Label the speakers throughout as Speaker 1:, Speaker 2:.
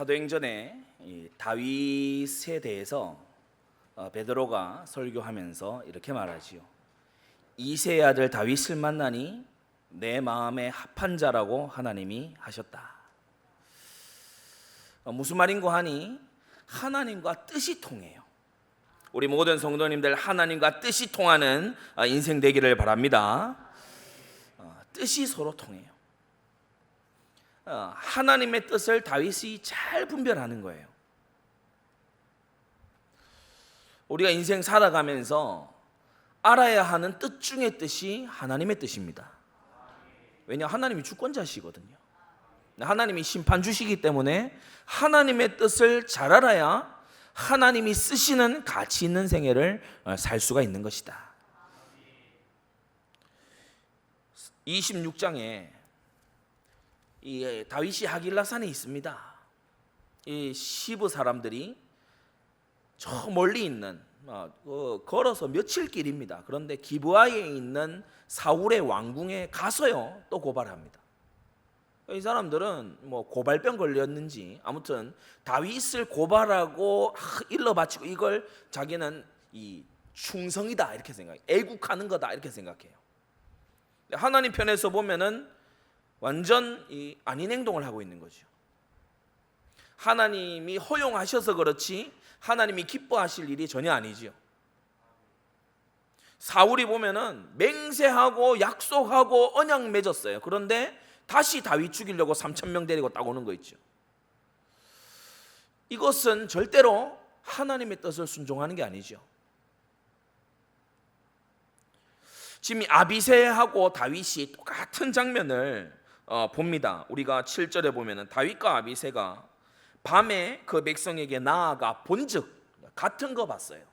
Speaker 1: 사도행전에 이 다윗에 대해서 베드로가 설교하면서 이렇게 말하지요. 이새의 아들 다윗을 만나니 내 마음에 합한 자라고 하나님이 하셨다. 무슨 말인고 하니 하나님과 뜻이 통해요. 우리 모든 성도님들 하나님과 뜻이 통하는 인생 되기를 바랍니다. 뜻이 서로 통해요. 하나님의 뜻을 다윗이 잘 분별하는 거예요. 우리가 인생 살아가면서 알아야 하는 뜻 중의 뜻이 하나님의 뜻입니다. 왜냐, 하나님이 주권자시거든요. 하나님이 심판주시기 때문에 하나님의 뜻을 잘 알아야 하나님이 쓰시는 가치 있는 생애를 살 수가 있는 것이다. 26장에 이 다윗이 하길라산에 있습니다. 이 시브 사람들이 저 멀리 있는 걸어서 며칠 길입니다. 그런데 기브아에 있는 사울의 왕궁에 가서요 또 고발합니다. 이 사람들은 뭐 고발병 걸렸는지 아무튼 다윗을 고발하고 일러 바치고 이걸 자기는 이 충성이다 이렇게 생각해요. 애국하는 거다 이렇게 생각해요. 하나님 편에서 보면은 완전 아닌 행동을 하고 있는 거죠. 하나님이 허용하셔서 그렇지 하나님이 기뻐하실 일이 전혀 아니지요. 사울이 보면은 맹세하고 약속하고 언약 맺었어요. 그런데 다시 다윗 죽이려고 3,000명 데리고 딱 오는 거 있죠. 이것은 절대로 하나님의 뜻을 순종하는 게 아니죠. 지금 아비새하고 다윗이 똑같은 장면을 봅니다. 우리가 7절에 보면은 다윗과 아비새가 밤에 그 백성에게 나아가 본즉 같은 거 봤어요.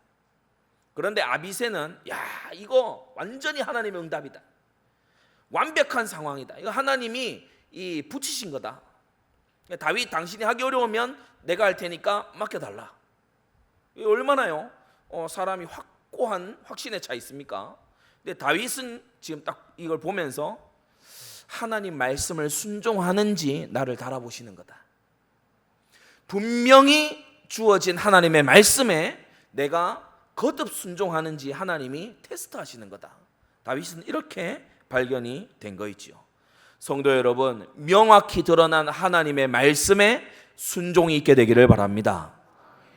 Speaker 1: 그런데 아비새는 야 이거 완전히 하나님의 응답이다. 완벽한 상황이다. 이거 하나님이 붙이신 거다. 다윗 당신이 하기 어려우면 내가 할 테니까 맡겨달라. 이거 얼마나요? 사람이 확고한 확신에 차 있습니까? 근데 다윗은 지금 딱 이걸 보면서 하나님 말씀을 순종하는지 나를 달아보시는 거다. 분명히 주어진 하나님의 말씀에 내가 거듭 순종하는지 하나님이 테스트하시는 거다. 다윗은 이렇게 발견이 된 거 있지요. 성도 여러분, 명확히 드러난 하나님의 말씀에 순종이 있게 되기를 바랍니다.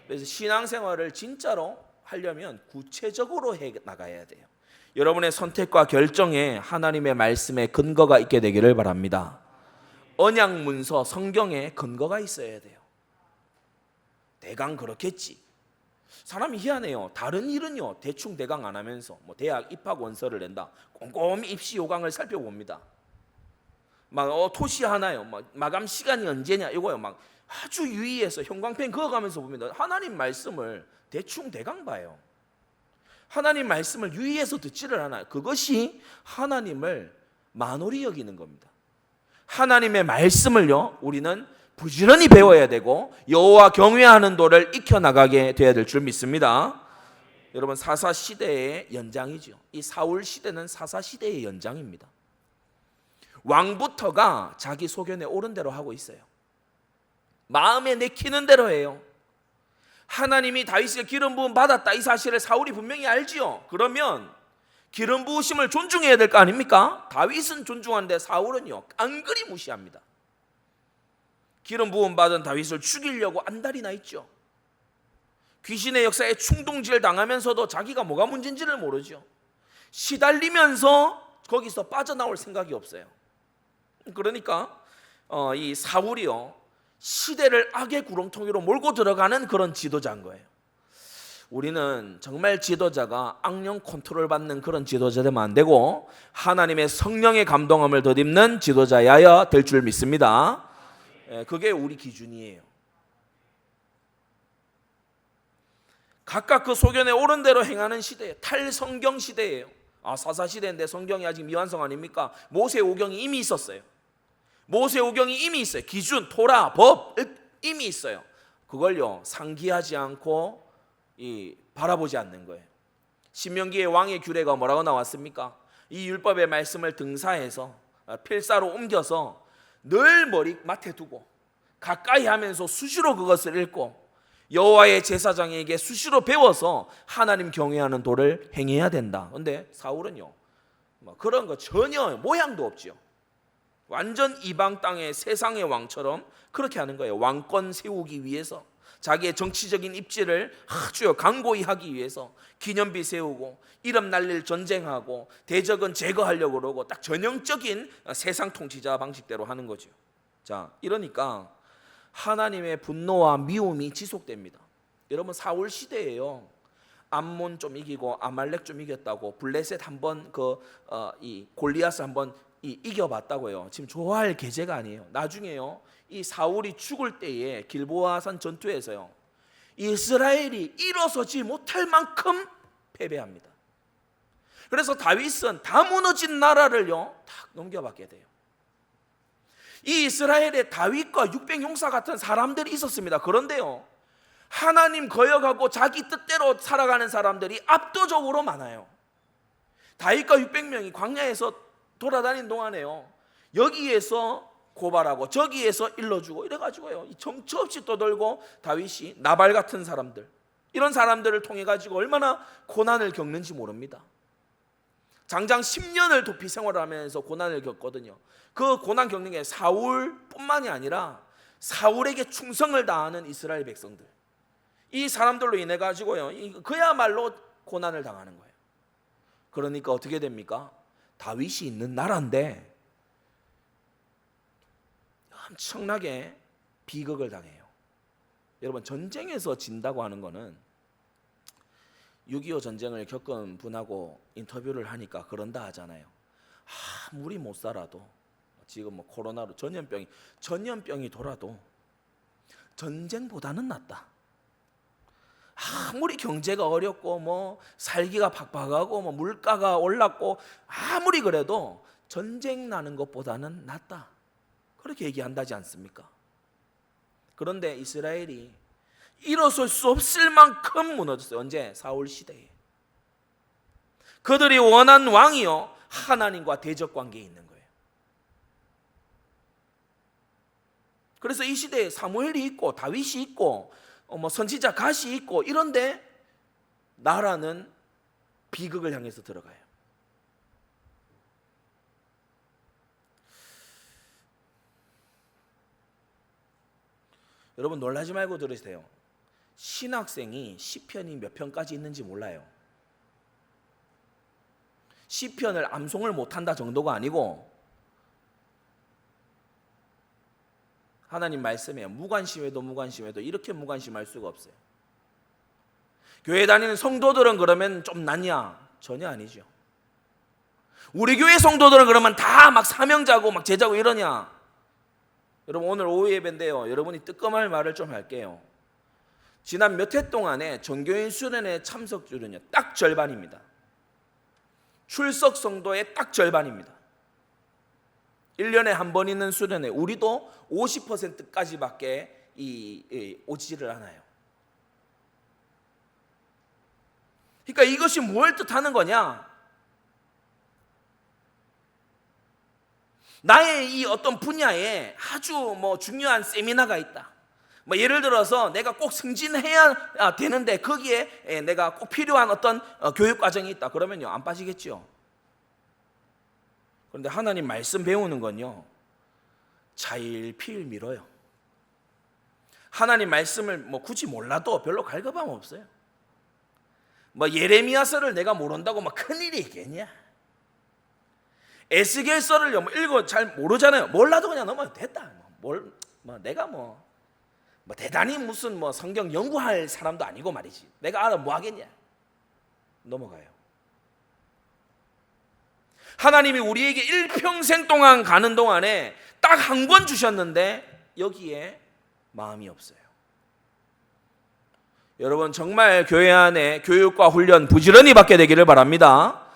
Speaker 1: 그래서 신앙생활을 진짜로 하려면 구체적으로 해 나가야 돼요. 여러분의 선택과 결정에 하나님의 말씀에 근거가 있게 되기를 바랍니다. 언약 문서 성경에 근거가 있어야 돼요. 대강 그렇겠지. 사람이 희한해요. 다른 일은요 대충 대강 안 하면서 뭐 대학 입학 원서를 낸다. 꼼꼼히 입시 요강을 살펴봅니다. 막 토시하나요? 막 마감 시간이 언제냐 이거요. 막 아주 유의해서 형광펜 그어가면서 봅니다. 하나님 말씀을 대충 대강 봐요. 하나님 말씀을 유의해서 듣지를 않아요. 그것이 하나님을 만홀히 여기는 겁니다. 하나님의 말씀을요 우리는 부지런히 배워야 되고 여호와 경외하는 도를 익혀나가게 돼야 될 줄 믿습니다. 여러분 사사 시대의 연장이죠. 이 사울 시대는 사사 시대의 연장입니다. 왕부터가 자기 소견에 옳은 대로 하고 있어요. 마음에 내키는 대로 해요. 하나님이 다윗에게 기름 부음 받았다 이 사실을 사울이 분명히 알지요. 그러면 기름 부으심을 존중해야 될 거 아닙니까? 다윗은 존중하는데 사울은요 깡그리 무시합니다. 기름 부음 받은 다윗을 죽이려고 안달이 나 있죠. 귀신의 역사에 충동질 당하면서도 자기가 뭐가 문제인지를 모르죠. 시달리면서 거기서 빠져나올 생각이 없어요. 그러니까 이 사울이요 시대를 악의 구렁텅이로 몰고 들어가는 그런 지도자인 거예요. 우리는 정말 지도자가 악령 컨트롤 받는 그런 지도자 되면 안 되고 하나님의 성령의 감동함을 덧입는 지도자여야 될 줄 믿습니다. 그게 우리 기준이에요. 각각 그 소견에 옳은 대로 행하는 시대예요. 탈성경 시대예요. 사사 시대인데 성경이 아직 미완성 아닙니까? 모세오경이 이미 있었어요. 모세오경이 이미 있어요. 기준, 토라, 법 이미 있어요. 그걸요 상기하지 않고 바라보지 않는 거예요. 신명기의 왕의 규례가 뭐라고 나왔습니까? 이 율법의 말씀을 등사해서 필사로 옮겨서 늘 머리맡에 두고 가까이 하면서 수시로 그것을 읽고 여호와의 제사장에게 수시로 배워서 하나님 경외하는 도를 행해야 된다. 그런데 사울은요, 그런 거 전혀 모양도 없죠. 완전 이방 땅의 세상의 왕처럼 그렇게 하는 거예요. 왕권 세우기 위해서, 자기의 정치적인 입지를 아주 강고히 하기 위해서 기념비 세우고 이름 날릴 전쟁하고 대적은 제거하려고 그러고 딱 전형적인 세상 통치자 방식대로 하는 거죠. 자, 이러니까 하나님의 분노와 미움이 지속됩니다. 여러분, 사울 시대예요. 암몬 좀 이기고 아말렉 좀 이겼다고 블레셋 한번 이 골리앗을 한번 이겨봤다고요. 지금 좋아할 계제가 아니에요. 나중에요, 이 사울이 죽을 때에 길보아산 전투에서요, 이스라엘이 일어서지 못할 만큼 패배합니다. 그래서 다윗은 다 무너진 나라를요 딱 넘겨받게 돼요. 이 이스라엘에 다윗과 600용사 같은 사람들이 있었습니다. 그런데요, 하나님 거역하고 자기 뜻대로 살아가는 사람들이 압도적으로 많아요. 다윗과 600명이 광야에서 돌아다닌 동안에요, 여기에서 고발하고 저기에서 일러주고 이래가지고요, 정처 없이 떠돌고 다윗이 나발 같은 사람들, 이런 사람들을 통해 가지고 얼마나 고난을 겪는지 모릅니다. 장장 10년을 도피 생활을 하면서 고난을 겪거든요. 그 고난 겪는 게 사울뿐만이 아니라 사울에게 충성을 다하는 이스라엘 백성들, 이 사람들로 인해 가지고요, 그야말로 고난을 당하는 거예요. 그러니까 어떻게 됩니까? 다윗이 있는 나라인데 엄청나게 비극을 당해요. 여러분, 전쟁에서 진다고 하는 거는 6.25 전쟁을 겪은 분하고 인터뷰를 하니까 그런다 하잖아요. 아무리 못 살아도, 지금 뭐 코로나로 전염병이 돌아도 전쟁보다는 낫다. 아무리 경제가 어렵고 뭐 살기가 팍팍하고 뭐 물가가 올랐고 아무리 그래도 전쟁 나는 것보다는 낫다, 그렇게 얘기한다지 않습니까? 그런데 이스라엘이 일어설 수 없을 만큼 무너졌어요. 언제? 사울 시대에. 그들이 원한 왕이요, 하나님과 대적 관계에 있는 거예요. 그래서 이 시대에 사무엘이 있고 다윗이 있고 뭐 선지자 갓이 있고 이런데 나라는 비극을 향해서 들어가요. 여러분, 놀라지 말고 들으세요. 신학생이 시편이 몇 편까지 있는지 몰라요. 시편을 암송을 못한다 정도가 아니고 하나님 말씀에 무관심해도 이렇게 무관심할 수가 없어요. 교회 다니는 성도들은 그러면 좀 낫냐? 전혀 아니죠. 우리 교회 성도들은 그러면 다 막 사명자고 막 제자고 이러냐? 여러분, 오늘 오후 예배인데요, 여러분이 뜨끔할 말을 좀 할게요. 지난 몇 해 동안에 전교인 수련회 참석률은요 딱 절반입니다. 출석 성도의 딱 절반입니다. 1년에 한 번 있는 수련회, 우리도 50%까지밖에 오지를 않아요. 그러니까 이것이 뭘 뜻하는 거냐? 나의 이 어떤 분야에 아주 뭐 중요한 세미나가 있다. 뭐 예를 들어서 내가 꼭 승진해야 되는데 거기에 내가 꼭 필요한 어떤 교육 과정이 있다. 그러면요 안 빠지겠죠. 그런데 하나님 말씀 배우는 건요 자일피일 미뤄요. 하나님 말씀을 뭐 굳이 몰라도 별로 갈급함 없어요. 뭐 예레미야서를 내가 모른다고 막 큰일이 있겠냐? 에스겔서를 읽어 잘 모르잖아요. 몰라도 그냥 넘어도 됐다. 내가 대단히 무슨 성경 연구할 사람도 아니고 말이지. 내가 알아 뭐 하겠냐? 넘어가요. 하나님이 우리에게 일평생 동안 가는 동안에 딱 한 권 주셨는데 여기에 마음이 없어요. 여러분 정말 교회 안에 교육과 훈련 부지런히 받게 되기를 바랍니다.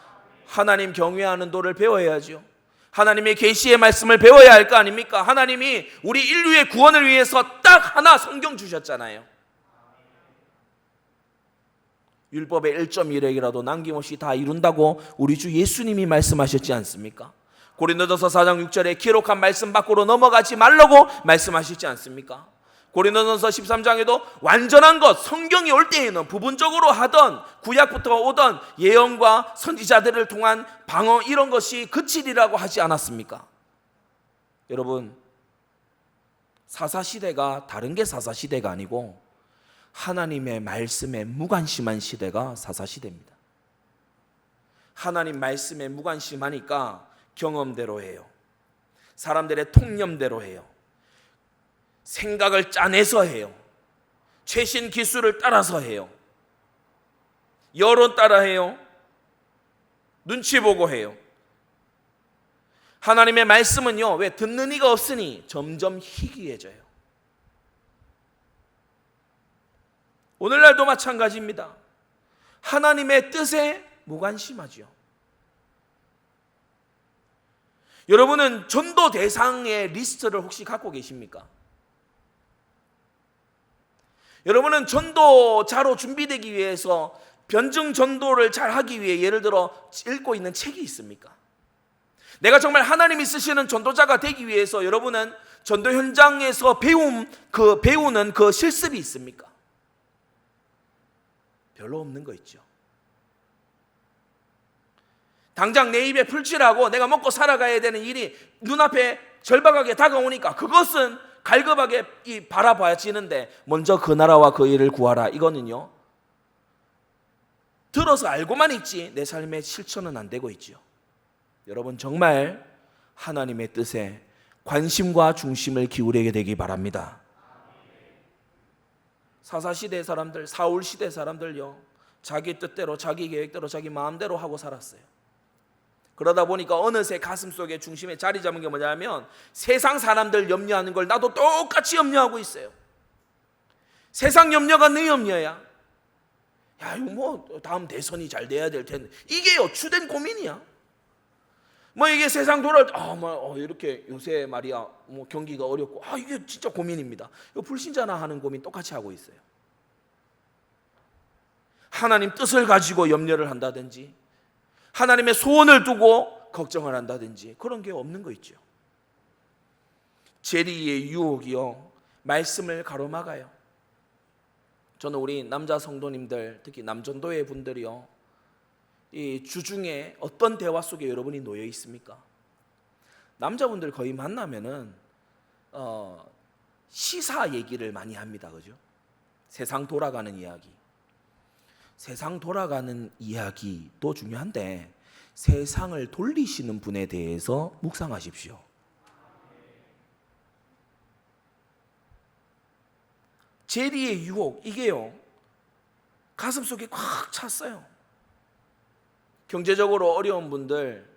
Speaker 1: 하나님 경외하는 도를 배워야죠. 하나님의 계시의 말씀을 배워야 할 거 아닙니까? 하나님이 우리 인류의 구원을 위해서 딱 하나 성경 주셨잖아요. 율법의 1.1획이라도 남김없이 다 이룬다고 우리 주 예수님이 말씀하셨지 않습니까? 고린도전서 4장 6절에 기록한 말씀 밖으로 넘어가지 말라고 말씀하시지 않습니까? 고린도전서 13장에도 완전한 것, 성경이 올 때에는 부분적으로 하던 구약부터 오던 예언과 선지자들을 통한 방어 이런 것이 그치리라고 하지 않았습니까? 여러분, 사사시대가 다른 게 사사시대가 아니고 하나님의 말씀에 무관심한 시대가 사사시대입니다. 하나님 말씀에 무관심하니까 경험대로 해요. 사람들의 통념대로 해요. 생각을 짜내서 해요. 최신 기술을 따라서 해요. 여론 따라 해요. 눈치 보고 해요. 하나님의 말씀은요, 왜 듣는 이가 없으니 점점 희귀해져요. 오늘날도 마찬가지입니다. 하나님의 뜻에 무관심하지요. 여러분은 전도 대상의 리스트를 혹시 갖고 계십니까? 여러분은 전도자로 준비되기 위해서 변증 전도를 잘 하기 위해 예를 들어 읽고 있는 책이 있습니까? 내가 정말 하나님이 쓰시는 전도자가 되기 위해서 여러분은 전도 현장에서 배우는 그 실습이 있습니까? 별로 없는 거 있죠. 당장 내 입에 풀칠하고 내가 먹고 살아가야 되는 일이 눈앞에 절박하게 다가오니까 그것은 갈급하게 바라봐지는데 먼저 그 나라와 그 일을 구하라. 이거는요, 들어서 알고만 있지 내 삶의 실천은 안 되고 있죠. 여러분, 정말 하나님의 뜻에 관심과 중심을 기울이게 되기 바랍니다. 사사시대 사람들, 사울시대 사람들요, 자기 뜻대로 자기 계획대로 자기 마음대로 하고 살았어요. 그러다 보니까 어느새 가슴속에 중심에 자리 잡은 게 뭐냐면 세상 사람들 염려하는 걸 나도 똑같이 염려하고 있어요. 세상 염려가 내 염려야. 야, 이거 뭐 다음 대선이 잘 돼야 될 텐데, 이게요 주된 고민이야. 뭐 이게 세상 돌아올 때 이렇게 요새 말이야 뭐 경기가 어렵고 이게 진짜 고민입니다. 이거 불신자나 하는 고민 똑같이 하고 있어요. 하나님 뜻을 가지고 염려를 한다든지 하나님의 소원을 두고 걱정을 한다든지 그런 게 없는 거 있죠. 재리의 유혹이요, 말씀을 가로막아요. 저는 우리 남자 성도님들, 특히 남전도회 분들이요, 이 주중에 어떤 대화 속에 여러분이 놓여 있습니까? 남자분들 거의 만나면은 시사 얘기를 많이 합니다. 그죠? 세상 돌아가는 이야기. 세상 돌아가는 이야기도 중요한데 세상을 돌리시는 분에 대해서 묵상하십시오. 재리의 유혹, 이게요 가슴속에 꽉 찼어요. 경제적으로 어려운 분들,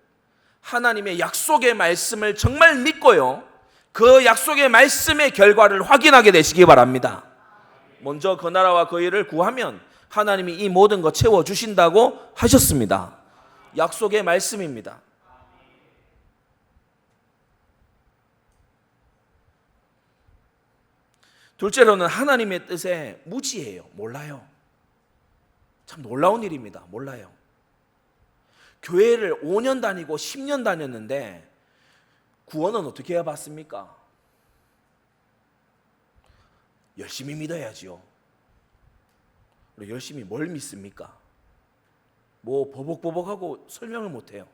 Speaker 1: 하나님의 약속의 말씀을 정말 믿고요, 그 약속의 말씀의 결과를 확인하게 되시기 바랍니다. 먼저 그 나라와 그 일을 구하면 하나님이 이 모든 거 채워주신다고 하셨습니다. 약속의 말씀입니다. 둘째로는 하나님의 뜻에 무지해요. 몰라요. 참 놀라운 일입니다. 몰라요. 교회를 5년 다니고 10년 다녔는데 구원은 어떻게 해봤습니까? 열심히 믿어야지요. 열심히 뭘 믿습니까? 뭐 버벅버벅하고 설명을 못해요.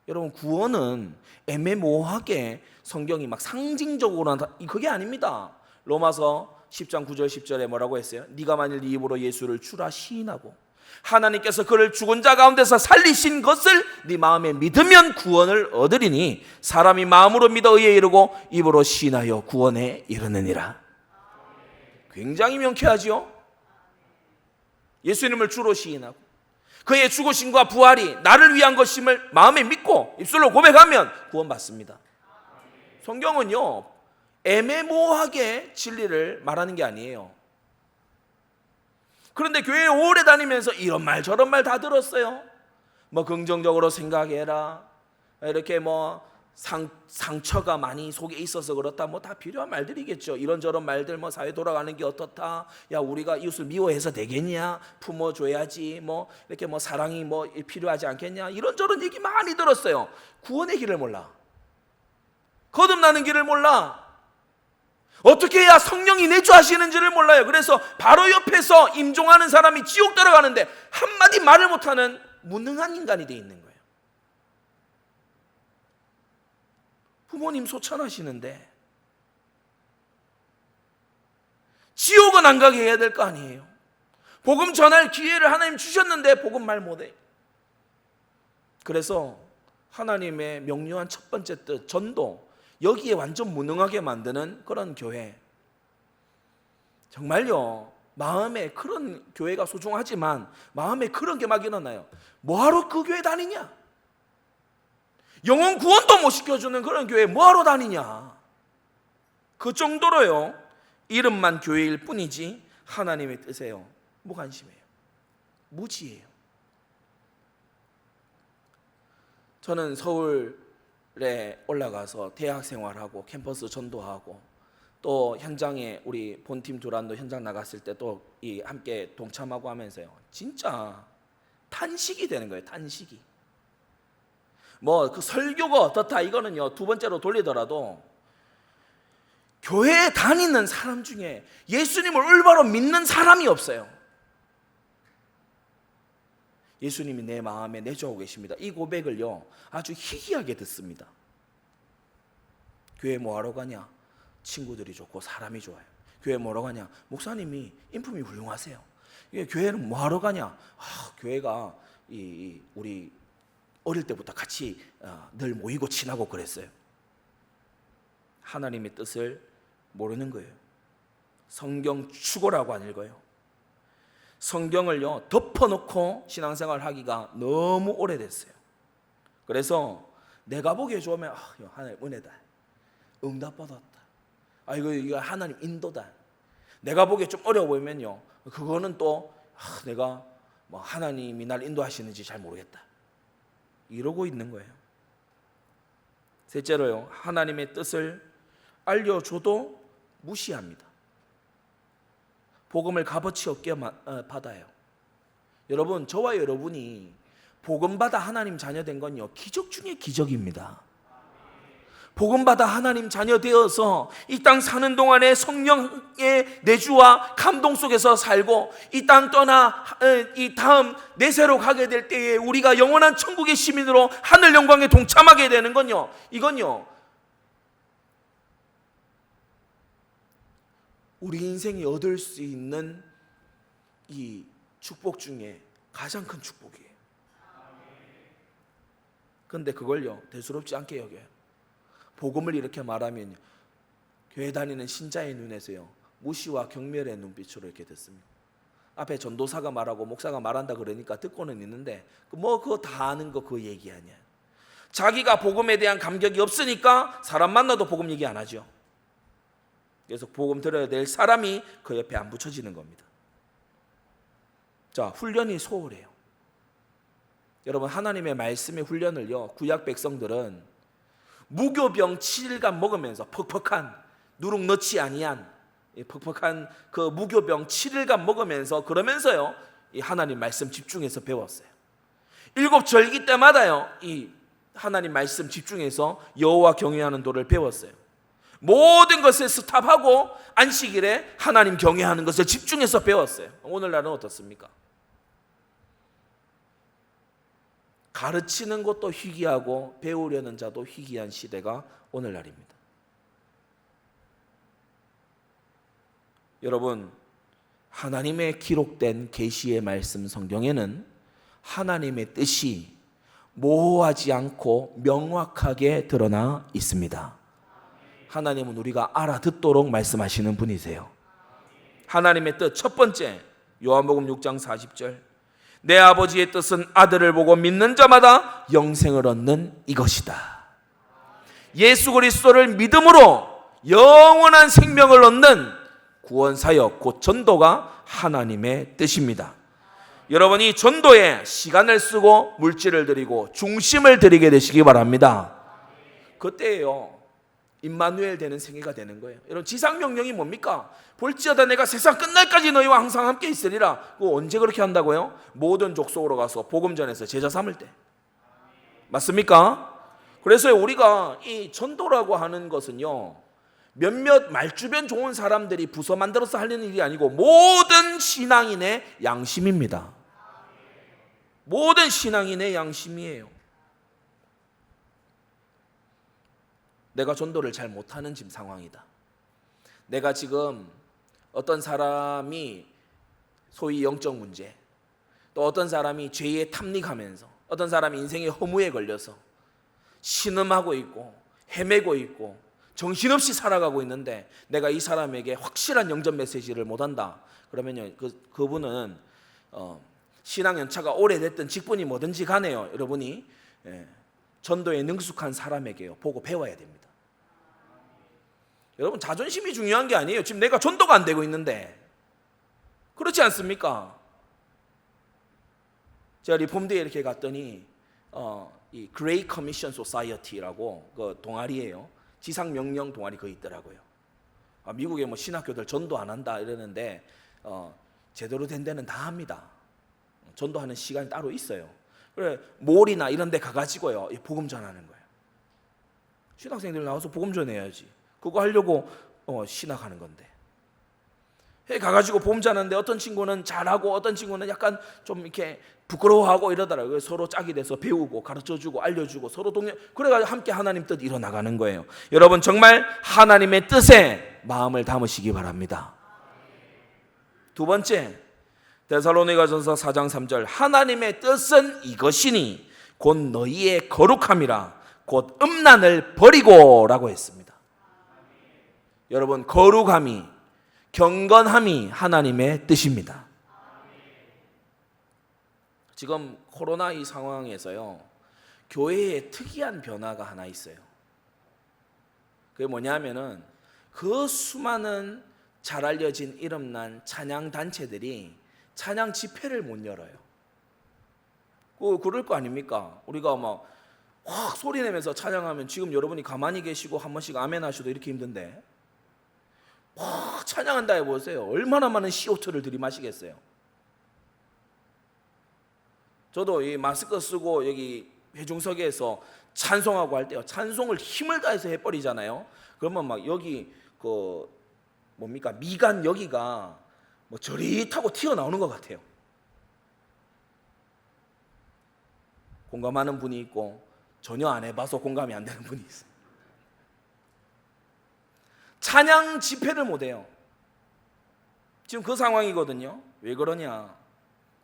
Speaker 1: 여러분, 구원은 애매모호하게 성경이 막 상징적으로 그게 아닙니다. 로마서 10장 9절 10절에 뭐라고 했어요? 네가 만일 네 입으로 예수를 주라 시인하고 하나님께서 그를 죽은 자 가운데서 살리신 것을 네 마음에 믿으면 구원을 얻으리니 사람이 마음으로 믿어 의에 이르고 입으로 시인하여 구원에 이르느니라. 굉장히 명쾌하지요? 예수님을 주로 시인하고 그의 죽으심과 부활이 나를 위한 것임을 마음에 믿고 입술로 고백하면 구원받습니다. 성경은요 애매모호하게 진리를 말하는 게 아니에요. 그런데 교회에 오래 다니면서 이런 말 저런 말 다 들었어요. 뭐 긍정적으로 생각해라, 이렇게 뭐 상처가 많이 속에 있어서 그렇다, 뭐 다 필요한 말들이겠죠. 이런저런 말들, 뭐 사회 돌아가는 게 어떻다, 야 우리가 이웃을 미워해서 되겠냐, 품어줘야지, 뭐 이렇게 뭐 사랑이 뭐 필요하지 않겠냐, 이런저런 얘기 많이 들었어요. 구원의 길을 몰라. 거듭나는 길을 몰라. 어떻게 해야 성령이 내주하시는지를 몰라요. 그래서 바로 옆에서 임종하는 사람이 지옥 들어가는데 한마디 말을 못하는 무능한 인간이 돼 있는 거예요. 부모님 소천하시는데 지옥은 안 가게 해야 될 거 아니에요. 복음 전할 기회를 하나님 주셨는데 복음 말 못해. 그래서 하나님의 명료한 첫 번째 뜻, 전도, 여기에 완전 무능하게 만드는 그런 교회. 정말요, 마음에 그런 교회가 소중하지만 마음에 그런 게 막 일어나요. 뭐하러 그 교회 다니냐? 영혼 구원도 못 시켜주는 그런 교회 뭐하러 다니냐? 그 정도로요, 이름만 교회일 뿐이지 하나님의 뜻에요 무관심해요. 무지해요. 저는 서울에 올라가서 대학 생활하고 캠퍼스 전도하고 또 현장에 우리 본팀 두란도 현장 나갔을 때 또 함께 동참하고 하면서요, 진짜 탄식이 되는 거예요. 탄식이. 뭐 그 설교가 어떻다 이거는요 두 번째로 돌리더라도 교회에 다니는 사람 중에 예수님을 올바로 믿는 사람이 없어요. 예수님이 내 마음에 내주하고 계십니다. 이 고백을요 아주 희귀하게 듣습니다. 교회 뭐하러 가냐? 친구들이 좋고 사람이 좋아요. 교회 뭐하러 가냐? 목사님이 인품이 훌륭하세요. 교회는 뭐하러 가냐? 교회가 우리 어릴 때부터 같이 늘 모이고 친하고 그랬어요. 하나님의 뜻을 모르는 거예요. 성경 추고라고 안 읽어요. 성경을요 덮어놓고 신앙생활 하기가 너무 오래됐어요. 그래서 내가 보기에 좋으면 하나님 은혜다, 응답받았다, 이거 하나님 인도다. 내가 보기에 좀 어려워 보이면요 그거는 또 내가 뭐 하나님이 날 인도하시는지 잘 모르겠다 이러고 있는 거예요. 셋째로요, 하나님의 뜻을 알려줘도 무시합니다. 복음을 값어치 없게 받아요. 여러분, 저와 여러분이 복음 받아 하나님 자녀 된 건요 기적 중에 기적입니다. 복음 받아 하나님 자녀 되어서 이 땅 사는 동안에 성령의 내주와 감동 속에서 살고 이 땅 떠나 이 다음 내세로 가게 될 때에 우리가 영원한 천국의 시민으로 하늘 영광에 동참하게 되는 건요, 이건요 우리 인생이 얻을 수 있는 이 축복 중에 가장 큰 축복이에요. 그런데 그걸요 대수롭지 않게 여겨요. 복음을 이렇게 말하면 교회 다니는 신자의 눈에서요 무시와 경멸의 눈빛으로 이렇게 됐습니다. 앞에 전도사가 말하고 목사가 말한다 그러니까 듣고는 있는데 뭐 그거 다 아는 거 그 얘기 아니야. 자기가 복음에 대한 감격이 없으니까 사람 만나도 복음 얘기 안 하죠. 그래서 복음 들어야 될 사람이 그 옆에 안 붙여지는 겁니다. 자, 훈련이 소홀해요. 여러분, 하나님의 말씀의 훈련을요 구약 백성들은 무교병 7일간 먹으면서 퍽퍽한 누룩 넣지 아니한 퍽퍽한 그 무교병 7일간 먹으면서 그러면서요 이 하나님 말씀 집중해서 배웠어요. 7절기 때마다요 이 하나님 말씀 집중해서 여호와 경외하는 도를 배웠어요. 모든 것을 스탑하고 안식일에 하나님 경외하는 것을 집중해서 배웠어요. 오늘날은 어떻습니까? 가르치는 것도 희귀하고 배우려는 자도 희귀한 시대가 오늘날입니다. 여러분, 하나님의 기록된 계시의 말씀 성경에는 하나님의 뜻이 모호하지 않고 명확하게 드러나 있습니다. 하나님은 우리가 알아듣도록 말씀하시는 분이세요. 하나님의 뜻 첫 번째, 요한복음 6장 40절, 내 아버지의 뜻은 아들을 보고 믿는 자마다 영생을 얻는 이것이다. 예수 그리스도를 믿음으로 영원한 생명을 얻는 구원사역 곧 전도가 하나님의 뜻입니다. 여러분이 전도에 시간을 쓰고 물질을 드리고 중심을 드리게 되시기 바랍니다. 그때예요. 임마누엘 되는 생애가 되는 거예요. 여러분, 지상 명령이 뭡니까? 볼지어다 내가 세상 끝날까지 너희와 항상 함께 있으리라. 그거 언제 그렇게 한다고요? 모든 족속으로 가서 복음 전해서 제자 삼을 때. 맞습니까? 그래서 우리가 이 전도라고 하는 것은요, 몇몇 말주변 좋은 사람들이 부서 만들어서 하려는 일이 아니고 모든 신앙인의 양심입니다. 모든 신앙인의 양심이에요. 내가 전도를 잘 못하는 지금 상황이다. 내가 지금 어떤 사람이 소위 영적 문제, 또 어떤 사람이 죄에 탐닉하면서, 어떤 사람이 인생의 허무에 걸려서 신음하고 있고 헤매고 있고 정신없이 살아가고 있는데 내가 이 사람에게 확실한 영접 메시지를 못한다. 그러면요, 그분은 신앙 연차가 오래됐든 직분이 뭐든지 가네요. 여러분이 전도에 능숙한 사람에게요 보고 배워야 됩니다. 여러분, 자존심이 중요한 게 아니에요. 지금 내가 전도가 안 되고 있는데, 그렇지 않습니까? 제가 리폼드에 이렇게 갔더니 이 Great Commission Society라고 그 동아리예요. 지상 명령 동아리 거 있더라고요. 미국에 뭐 신학교들 전도 안 한다 이러는데 제대로 된 데는 다 합니다. 전도하는 시간이 따로 있어요. 그래, 몰이나 이런 데 가가지고요 복음 전하는 거예요. 신학생들 나와서 복음 전해야지. 그거 하려고 신학하는 건데. 가가지고 복음 전하는데 어떤 친구는 잘하고 어떤 친구는 약간 좀 이렇게 부끄러워하고 이러더라고요. 서로 짝이 돼서 배우고 가르쳐주고 알려주고 서로 그래가지고 함께 하나님 뜻 이뤄나가는 거예요. 여러분, 정말 하나님의 뜻에 마음을 담으시기 바랍니다. 두 번째, 데살로니가전서 4장 3절, 하나님의 뜻은 이것이니 곧 너희의 거룩함이라 곧 음란을 버리고 라고 했습니다. 여러분, 거룩함이, 경건함이 하나님의 뜻입니다. 지금 코로나 이 상황에서요 교회에 특이한 변화가 하나 있어요. 그게 뭐냐면은 그 수많은 잘 알려진 이름난 찬양 단체들이 찬양 집회를 못 열어요. 그럴 거 아닙니까? 우리가 막 확 소리 내면서 찬양하면 지금 여러분이 가만히 계시고 한 번씩 아멘 하셔도 이렇게 힘든데, 확 찬양한다 해보세요. 얼마나 많은 CO2를 들이마시겠어요. 저도 이 마스크 쓰고 여기 회중석에서 찬송하고 할 때요, 찬송을 힘을 다해서 해버리잖아요. 그러면 막 여기 미간 여기가 뭐 저릿하고 튀어나오는 것 같아요. 공감하는 분이 있고 전혀 안 해봐서 공감이 안 되는 분이 있어요. 찬양 집회를 못해요. 지금 그 상황이거든요. 왜 그러냐?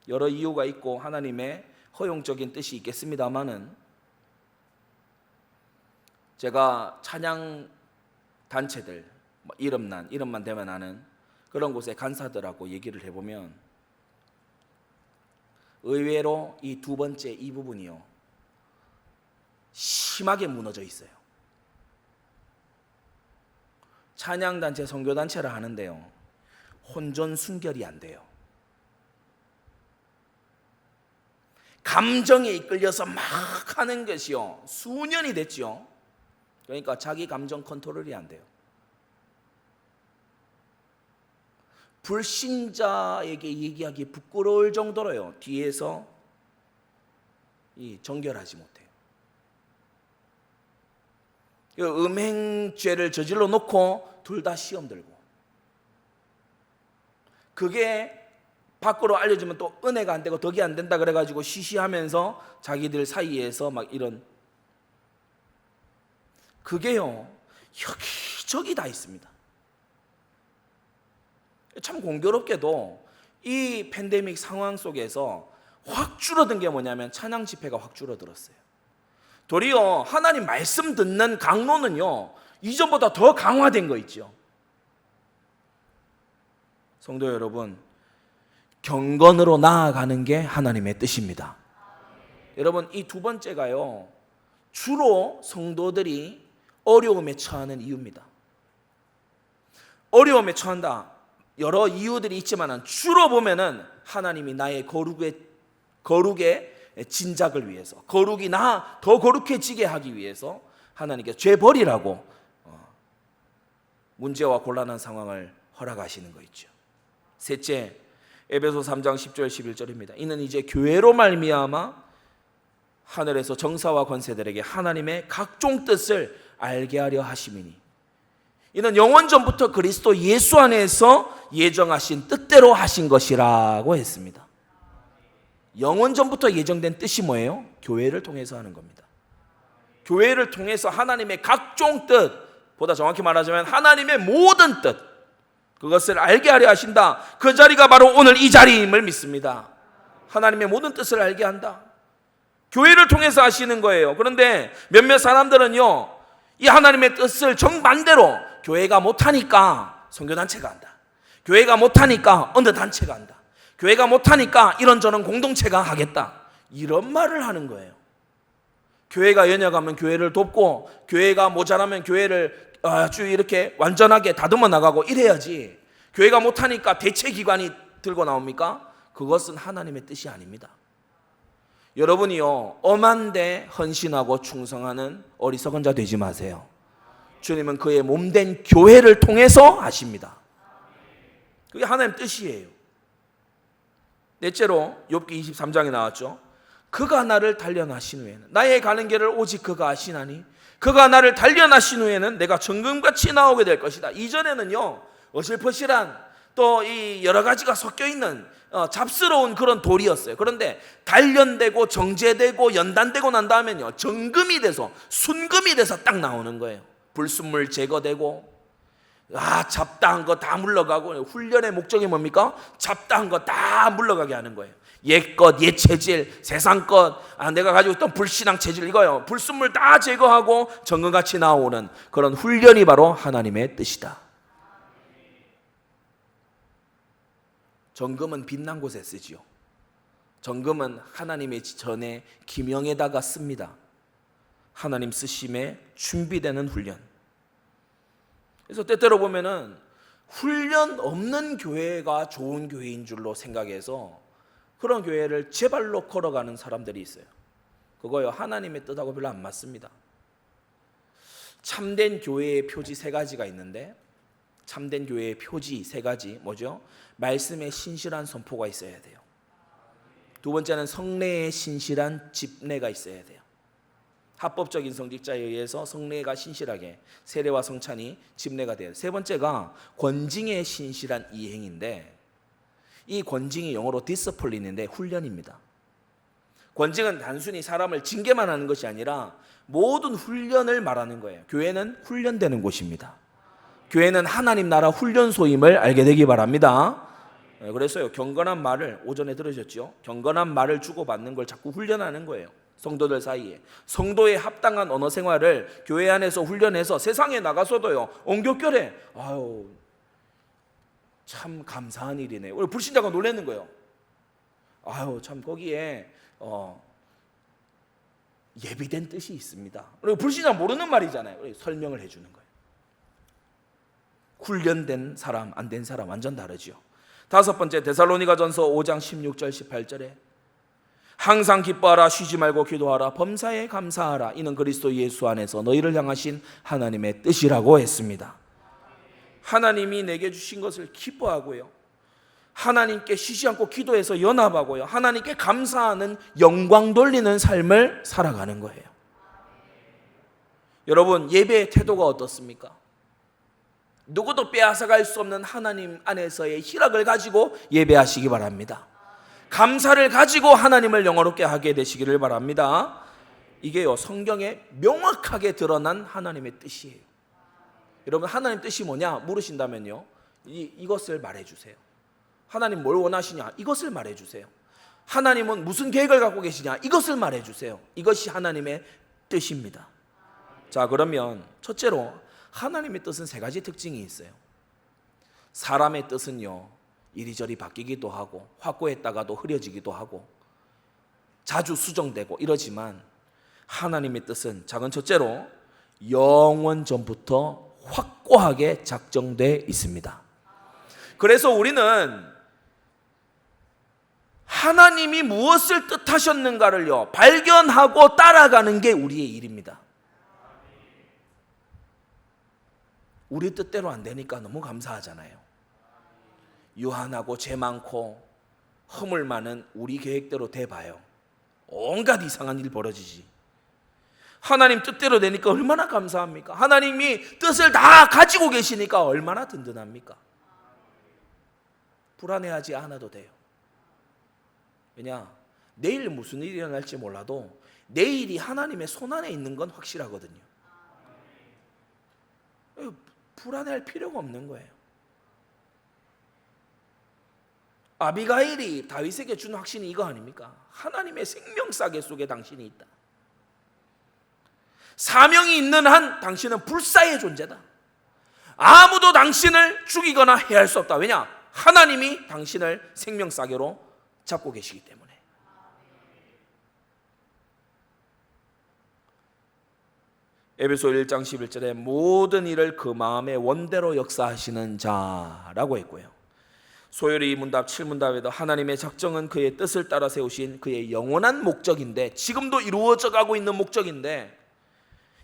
Speaker 1: 여러 이유가 있고 하나님의 허용적인 뜻이 있겠습니다마는, 제가 찬양 단체들 이름만 대면 아는 그런 곳의 간사들하고 얘기를 해보면 의외로 이 두 번째 이 부분이요 심하게 무너져 있어요. 찬양단체, 선교단체를 하는데요 혼전 순결이 안 돼요. 감정에 이끌려서 막 하는 것이요 수년이 됐죠. 그러니까 자기 감정 컨트롤이 안 돼요. 불신자에게 얘기하기 부끄러울 정도로요 뒤에서 정결하지 못해요. 음행죄를 저질러 놓고 둘 다 시험 들고, 그게 밖으로 알려주면 또 은혜가 안 되고 덕이 안 된다 그래가지고 시시하면서 자기들 사이에서 막 이런, 그게요 여기저기 다 있습니다. 참 공교롭게도 이 팬데믹 상황 속에서 확 줄어든 게 뭐냐면 찬양 집회가 확 줄어들었어요. 도리어 하나님 말씀 듣는 강로는요 이전보다 더 강화된 거 있죠. 성도 여러분, 경건으로 나아가는 게 하나님의 뜻입니다. 여러분, 이 두 번째가요 주로 성도들이 어려움에 처하는 이유입니다. 어려움에 처한다, 여러 이유들이 있지만 주로 보면은 하나님이 나의 거룩의 진작을 위해서, 거룩이 더 거룩해지게 하기 위해서 하나님께서 죄 버리라고 문제와 곤란한 상황을 허락하시는 거 있죠. 셋째, 에베소 3장 10절 11절입니다. 이는 이제 교회로 말미암아 하늘에서 정사와 권세들에게 하나님의 각종 뜻을 알게 하려 하심이니, 이는 영원 전부터 그리스도 예수 안에서 예정하신 뜻대로 하신 것이라고 했습니다. 영원 전부터 예정된 뜻이 뭐예요? 교회를 통해서 하는 겁니다. 교회를 통해서 하나님의 각종 뜻, 보다 정확히 말하자면 하나님의 모든 뜻, 그것을 알게 하려 하신다. 그 자리가 바로 오늘 이 자리임을 믿습니다. 하나님의 모든 뜻을 알게 한다. 교회를 통해서 하시는 거예요. 그런데 몇몇 사람들은요, 이 하나님의 뜻을 정반대로 교회가 못하니까 선교단체가 한다, 교회가 못하니까 어느 단체가 한다, 교회가 못하니까 이런저런 공동체가 하겠다, 이런 말을 하는 거예요. 교회가 연약하면 교회를 돕고, 교회가 모자라면 교회를 아주 이렇게 완전하게 다듬어 나가고 이래야지, 교회가 못하니까 대체기관이 들고 나옵니까? 그것은 하나님의 뜻이 아닙니다. 여러분이요, 엄한데 헌신하고 충성하는 어리석은 자 되지 마세요. 주님은 그의 몸된 교회를 통해서 하십니다. 그게 하나님 뜻이에요. 넷째로 욥기 23장에 나왔죠. 그가 나를 단련하신 후에는, 나의 가는 길을 오직 그가 아시나니 그가 나를 단련하신 후에는 내가 정금같이 나오게 될 것이다. 이전에는요, 어실퍼실한 또 이 여러 가지가 섞여 있는 잡스러운 그런 돌이었어요. 그런데 단련되고 정제되고 연단되고 난 다음에는요, 정금이 돼서 순금이 돼서 딱 나오는 거예요. 불순물 제거되고, 잡다한 거 다 물러가고. 훈련의 목적이 뭡니까? 잡다한 거 다 물러가게 하는 거예요. 옛것, 옛 체질, 세상 것, 내가 가지고 있던 불신앙 체질, 이거요, 불순물 다 제거하고 정금같이 나오는 그런 훈련이 바로 하나님의 뜻이다. 정금은 빛난 곳에 쓰지요. 정금은 하나님의 전에 기명에다가 씁니다. 하나님 쓰심에 준비되는 훈련. 그래서 때때로 보면은 훈련 없는 교회가 좋은 교회인 줄로 생각해서 그런 교회를 제 발로 걸어가는 사람들이 있어요. 그거요, 하나님의 뜻하고 별로 안 맞습니다. 참된 교회의 표지 세 가지가 있는데, 참된 교회의 표지 세 가지 뭐죠? 말씀의 신실한 선포가 있어야 돼요. 두 번째는 성례의 신실한 집례가 있어야 돼요. 합법적인 성직자에 의해서 성례가 신실하게, 세례와 성찬이 집례가 돼요. 세 번째가 권징의 신실한 이행인데, 이 권징이 영어로 디스플린인데 훈련입니다. 권징은 단순히 사람을 징계만 하는 것이 아니라 모든 훈련을 말하는 거예요. 교회는 훈련되는 곳입니다. 교회는 하나님 나라 훈련소임을 알게 되기 바랍니다. 그래서요, 경건한 말을 오전에 들으셨죠? 경건한 말을 주고받는 걸 자꾸 훈련하는 거예요. 성도들 사이에 성도에 합당한 언어 생활을 교회 안에서 훈련해서 세상에 나가서도요, 옹교결에 참 감사한 일이네요. 우리 불신자가 놀라는 거예요. 참 거기에 예비된 뜻이 있습니다. 그리고 불신자 모르는 말이잖아요. 설명을 해주는 거예요. 훈련된 사람, 안 된 사람 완전 다르죠. 다섯 번째, 데살로니가전서 5장 16절 18절에 항상 기뻐하라, 쉬지 말고 기도하라, 범사에 감사하라, 이는 그리스도 예수 안에서 너희를 향하신 하나님의 뜻이라고 했습니다. 하나님이 내게 주신 것을 기뻐하고요, 하나님께 쉬지 않고 기도해서 연합하고요, 하나님께 감사하는, 영광 돌리는 삶을 살아가는 거예요. 여러분, 예배의 태도가 어떻습니까? 누구도 빼앗아갈 수 없는 하나님 안에서의 희락을 가지고 예배하시기 바랍니다. 감사를 가지고 하나님을 영화롭게 하게 되시기를 바랍니다. 이게요, 성경에 명확하게 드러난 하나님의 뜻이에요. 여러분, 하나님 뜻이 뭐냐 물으신다면요, 이것을 말해주세요. 하나님 뭘 원하시냐, 이것을 말해주세요. 하나님은 무슨 계획을 갖고 계시냐, 이것을 말해주세요. 이것이 하나님의 뜻입니다. 자, 그러면 첫째로 하나님의 뜻은 세 가지 특징이 있어요. 사람의 뜻은요, 이리저리 바뀌기도 하고 확고했다가도 흐려지기도 하고 자주 수정되고 이러지만, 하나님의 뜻은 작은 첫째로 영원 전부터 확고하게 작정되어 있습니다. 그래서 우리는 하나님이 무엇을 뜻하셨는가를요 발견하고 따라가는 게 우리의 일입니다. 우리 뜻대로 안 되니까 너무 감사하잖아요. 유한하고 죄 많고 허물 많은 우리 계획대로 돼봐요. 온갖 이상한 일 벌어지지. 하나님 뜻대로 되니까 얼마나 감사합니까? 하나님이 뜻을 다 가지고 계시니까 얼마나 든든합니까? 불안해하지 않아도 돼요. 왜냐? 내일 무슨 일이 일어날지 몰라도 내일이 하나님의 손안에 있는 건 확실하거든요. 불안해할 필요가 없는 거예요. 아비가일이 다윗에게 준 확신이 이거 아닙니까? 하나님의 생명싸개 속에 당신이 있다. 사명이 있는 한 당신은 불사의 존재다. 아무도 당신을 죽이거나 해할 수 없다. 왜냐? 하나님이 당신을 생명싸개로 잡고 계시기 때문에. 에베소 1장 11절에 모든 일을 그 마음의 원대로 역사하시는 자라고 했고요. 소요리 문답 7문답에도 하나님의 작정은 그의 뜻을 따라 세우신 그의 영원한 목적인데, 지금도 이루어져 가고 있는 목적인데,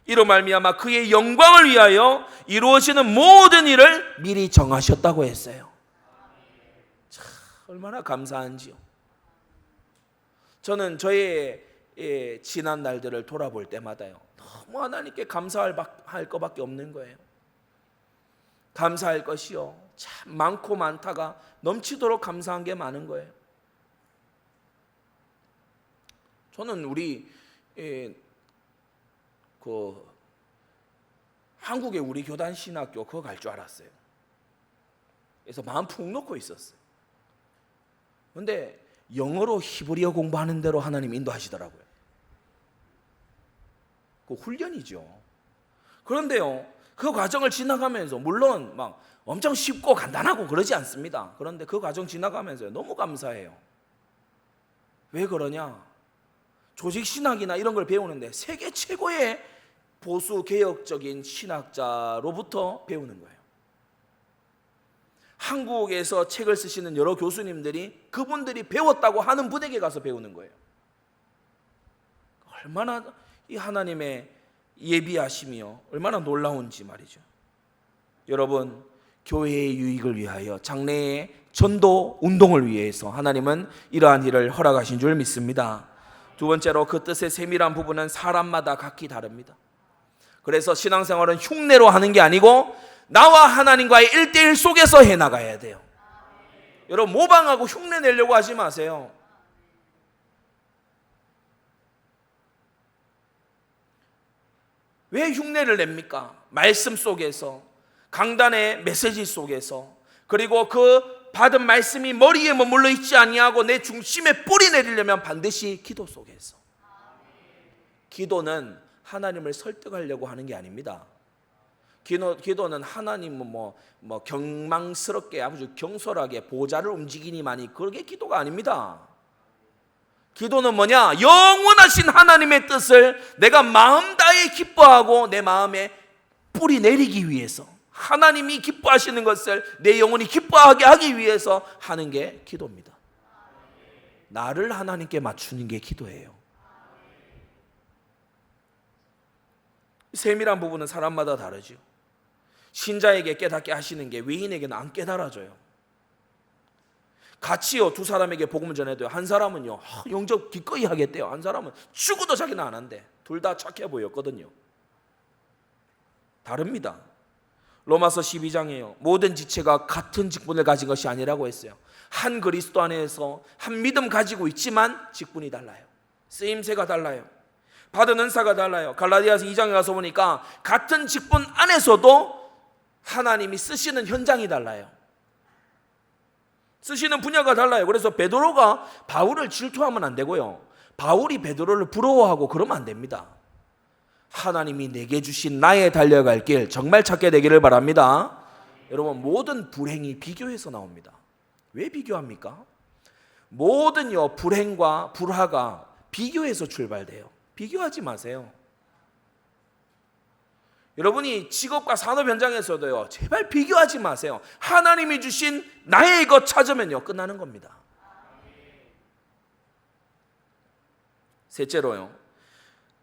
Speaker 1: 이로 말미암아 그의 영광을 위하여 이루어지는 모든 일을 미리 정하셨다고 했어요. 참 얼마나 감사한지요. 저는 저의 지난 날들을 돌아볼 때마다요, 너무 하나님께 감사할 것밖에 없는 거예요. 감사할 것이요 참 많고 많다가 넘치도록 감사한 게 많은 거예요. 저는 우리 한국의 우리 교단 신학교 그거 갈 줄 알았어요. 그래서 마음 푹 놓고 있었어요. 그런데 영어로 히브리어 공부하는 대로 하나님 인도하시더라고요. 그 훈련이죠. 그런데요, 그 과정을 지나가면서 물론 막 엄청 쉽고 간단하고 그러지 않습니다. 그런데 그 과정 지나가면서 너무 감사해요. 왜 그러냐? 조직 신학이나 이런 걸 배우는데 세계 최고의 보수 개혁적인 신학자로부터 배우는 거예요. 한국에서 책을 쓰시는 여러 교수님들이 그분들이 배웠다고 하는 분에게 가서 배우는 거예요. 얼마나 이 하나님의 예비하심이요 얼마나 놀라운지 말이죠. 여러분, 교회의 유익을 위하여 장래의 전도 운동을 위해서 하나님은 이러한 일을 허락하신 줄 믿습니다. 두 번째로 그 뜻의 세밀한 부분은 사람마다 각기 다릅니다. 그래서 신앙생활은 흉내로 하는 게 아니고 나와 하나님과의 1대1 속에서 해나가야 돼요. 여러분, 모방하고 흉내 내려고 하지 마세요. 왜 흉내를 냅니까? 말씀 속에서, 강단의 메시지 속에서, 그리고 그 받은 말씀이 머리에 머물러 있지 아니하고 내 중심에 뿌리 내리려면 반드시 기도 속에서. 기도는 하나님을 설득하려고 하는 게 아닙니다. 기도는 하나님은 뭐 경망스럽게 아주 경솔하게 보좌를 움직이니만이 그게 기도가 아닙니다. 기도는 뭐냐? 영원하신 하나님의 뜻을 내가 마음 다해 기뻐하고 내 마음에 뿌리 내리기 위해서, 하나님이 기뻐하시는 것을 내 영혼이 기뻐하게 하기 위해서 하는 게 기도입니다. 나를 하나님께 맞추는 게 기도예요. 세밀한 부분은 사람마다 다르죠. 신자에게 깨닫게 하시는 게 외인에게는 안 깨달아져요. 같이요 두 사람에게 복음을 전해도요, 한 사람은요 영접 기꺼이 하겠대요. 한 사람은 죽어도 자기는 안 한대. 둘 다 착해 보였거든요. 다릅니다. 로마서 12장에요 모든 지체가 같은 직분을 가진 것이 아니라고 했어요. 한 그리스도 안에서 한 믿음 가지고 있지만 직분이 달라요. 쓰임새가 달라요. 받은 은사가 달라요. 갈라디아서 2장에 가서 보니까 같은 직분 안에서도 하나님이 쓰시는 현장이 달라요. 쓰시는 분야가 달라요. 그래서 베드로가 바울을 질투하면 안 되고요, 바울이 베드로를 부러워하고 그러면 안 됩니다. 하나님이 내게 주신 나의 달려갈 길 정말 찾게 되기를 바랍니다. 여러분, 모든 불행이 비교해서 나옵니다. 왜 비교합니까? 모든 불행과 불화가 비교해서 출발돼요. 비교하지 마세요. 여러분이 직업과 산업 현장에서도요, 제발 비교하지 마세요. 하나님이 주신 나의 것 찾으면요 끝나는 겁니다. 셋째로요,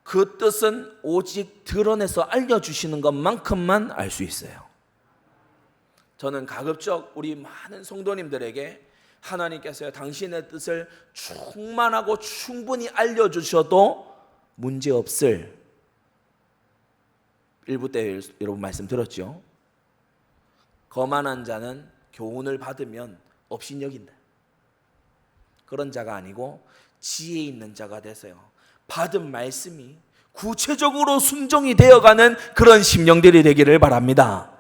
Speaker 1: 그 뜻은 오직 드러내서 알려주시는 것만큼만 알 수 있어요. 저는 가급적 우리 많은 성도님들에게 하나님께서 당신의 뜻을 충만하고 충분히 알려주셔도 문제없을, 일부 때 여러분 말씀 들었죠? 거만한 자는 교훈을 받으면 업신여긴다. 그런 자가 아니고 지혜 있는 자가 되세요. 받은 말씀이 구체적으로 순종이 되어가는 그런 심령들이 되기를 바랍니다.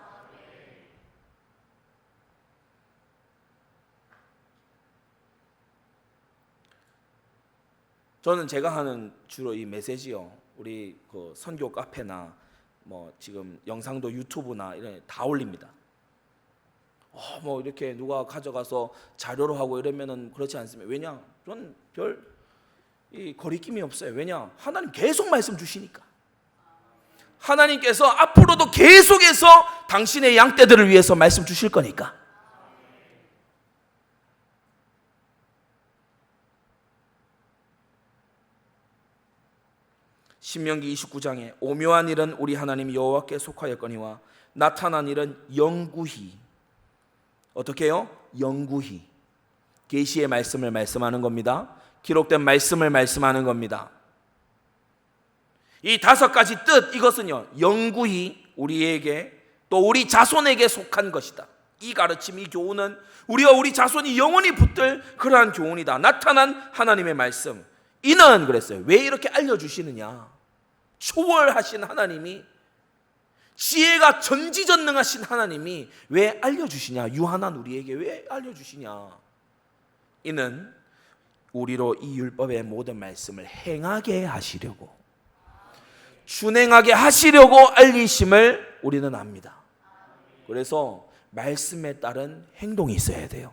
Speaker 1: 저는 제가 하는 주로 이 메시지요, 우리 그 선교 카페나 뭐 지금 영상도 유튜브나 이런 다 올립니다. 뭐 이렇게 누가 가져가서 자료로 하고 이러면은 그렇지 않습니다. 왜냐? 저는 별 이 거리낌이 없어요. 왜냐? 하나님 계속 말씀 주시니까. 하나님께서 앞으로도 계속해서 당신의 양떼들을 위해서 말씀 주실 거니까. 신명기 29장에 오묘한 일은 우리 하나님 여호와께 속하였거니와 나타난 일은 영구히, 어떻게 해요? 영구히 계시의 말씀을 말씀하는 겁니다. 기록된 말씀을 말씀하는 겁니다. 이 5가지 뜻, 이것은요 영구히 우리에게 또 우리 자손에게 속한 것이다. 이 가르침, 이 교훈은 우리와 우리 자손이 영원히 붙들 그러한 교훈이다. 나타난 하나님의 말씀. 이는 그랬어요. 왜 이렇게 알려주시느냐? 초월하신 하나님이, 지혜가 전지전능하신 하나님이 왜 알려주시냐? 유한한 우리에게 왜 알려주시냐? 이는 우리로 이 율법의 모든 말씀을 행하게 하시려고, 준행하게 하시려고 알리심을 우리는 압니다. 그래서 말씀에 따른 행동이 있어야 돼요.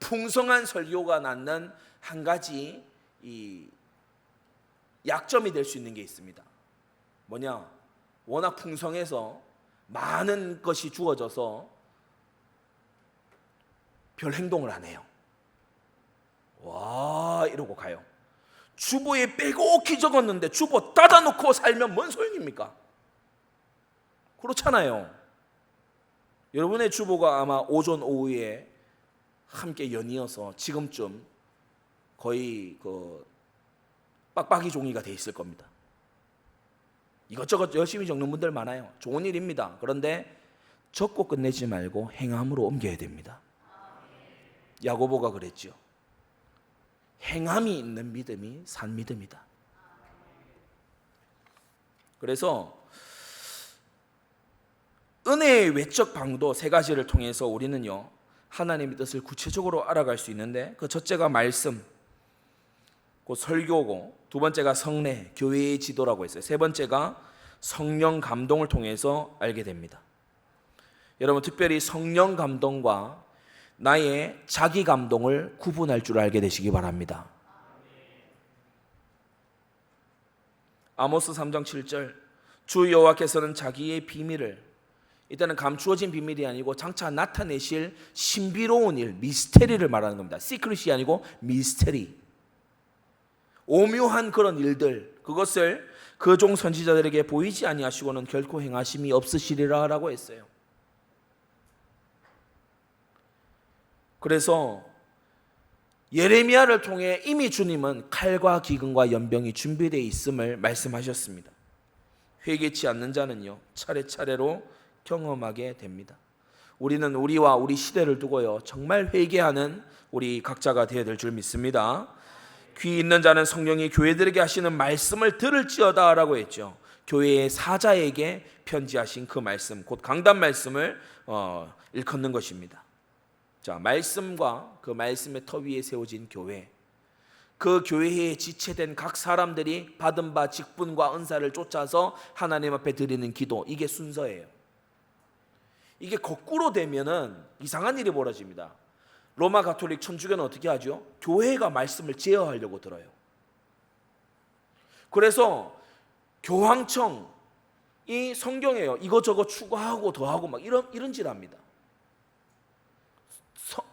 Speaker 1: 풍성한 설교가 낳는 한 가지 이 약점이 될 수 있는 게 있습니다. 뭐냐? 워낙 풍성해서 많은 것이 주어져서 별 행동을 안 해요. 와, 이러고 가요. 주보에 빼곡히 적었는데 주보 닫아놓고 살면 뭔 소용입니까? 그렇잖아요. 여러분의 주보가 아마 오전 오후에 함께 연이어서 지금쯤 거의 그 빡빡이 종이가 돼 있을 겁니다. 이것저것 열심히 적는 분들 많아요. 좋은 일입니다. 그런데 적고 끝내지 말고 행함으로 옮겨야 됩니다. 야고보가 그랬죠. 행함이 있는 믿음이 산 믿음이다. 그래서 은혜의 외적 방도 3가지를 통해서 우리는요 하나님의 뜻을 구체적으로 알아갈 수 있는데, 그 첫째가 말씀, 그 설교고, 2번째가 성례, 교회의 지도라고 했어요. 3번째가 성령 감동을 통해서 알게 됩니다. 여러분, 특별히 성령 감동과 나의 자기 감동을 구분할 줄 알게 되시기 바랍니다. 아모스 3장 7절, 주 여호와께서는 자기의 비밀을, 이때는 감추어진 비밀이 아니고 장차 나타내실 신비로운 일, 미스테리를 말하는 겁니다. 시크릿이 아니고 미스테리, 오묘한 그런 일들, 그것을 그 종 선지자들에게 보이지 아니하시고는 결코 행하심이 없으시리라 라고 했어요. 그래서 예레미야를 통해 이미 주님은 칼과 기근과 연병이 준비되어 있음을 말씀하셨습니다. 회개치 않는 자는요 차례차례로 경험하게 됩니다. 우리는 우리와 우리 시대를 두고요 정말 회개하는 우리 각자가 되어야 될 줄 믿습니다. 귀 있는 자는 성령이 교회들에게 하시는 말씀을 들을지어다 라고 했죠. 교회의 사자에게 편지하신 그 말씀, 곧 강단 말씀을 일컫는 것입니다. 자, 말씀과 그 말씀의 터 위에 세워진 교회, 그 교회에 지체된 각 사람들이 받은 바 직분과 은사를 쫓아서 하나님 앞에 드리는 기도, 이게 순서예요. 이게 거꾸로 되면은 이상한 일이 벌어집니다. 로마 가톨릭 천주교는 어떻게 하죠? 교회가 말씀을 제어하려고 들어요. 그래서 교황청이 성경에요 이것저것 추가하고 더하고 막 이런 짓 합니다.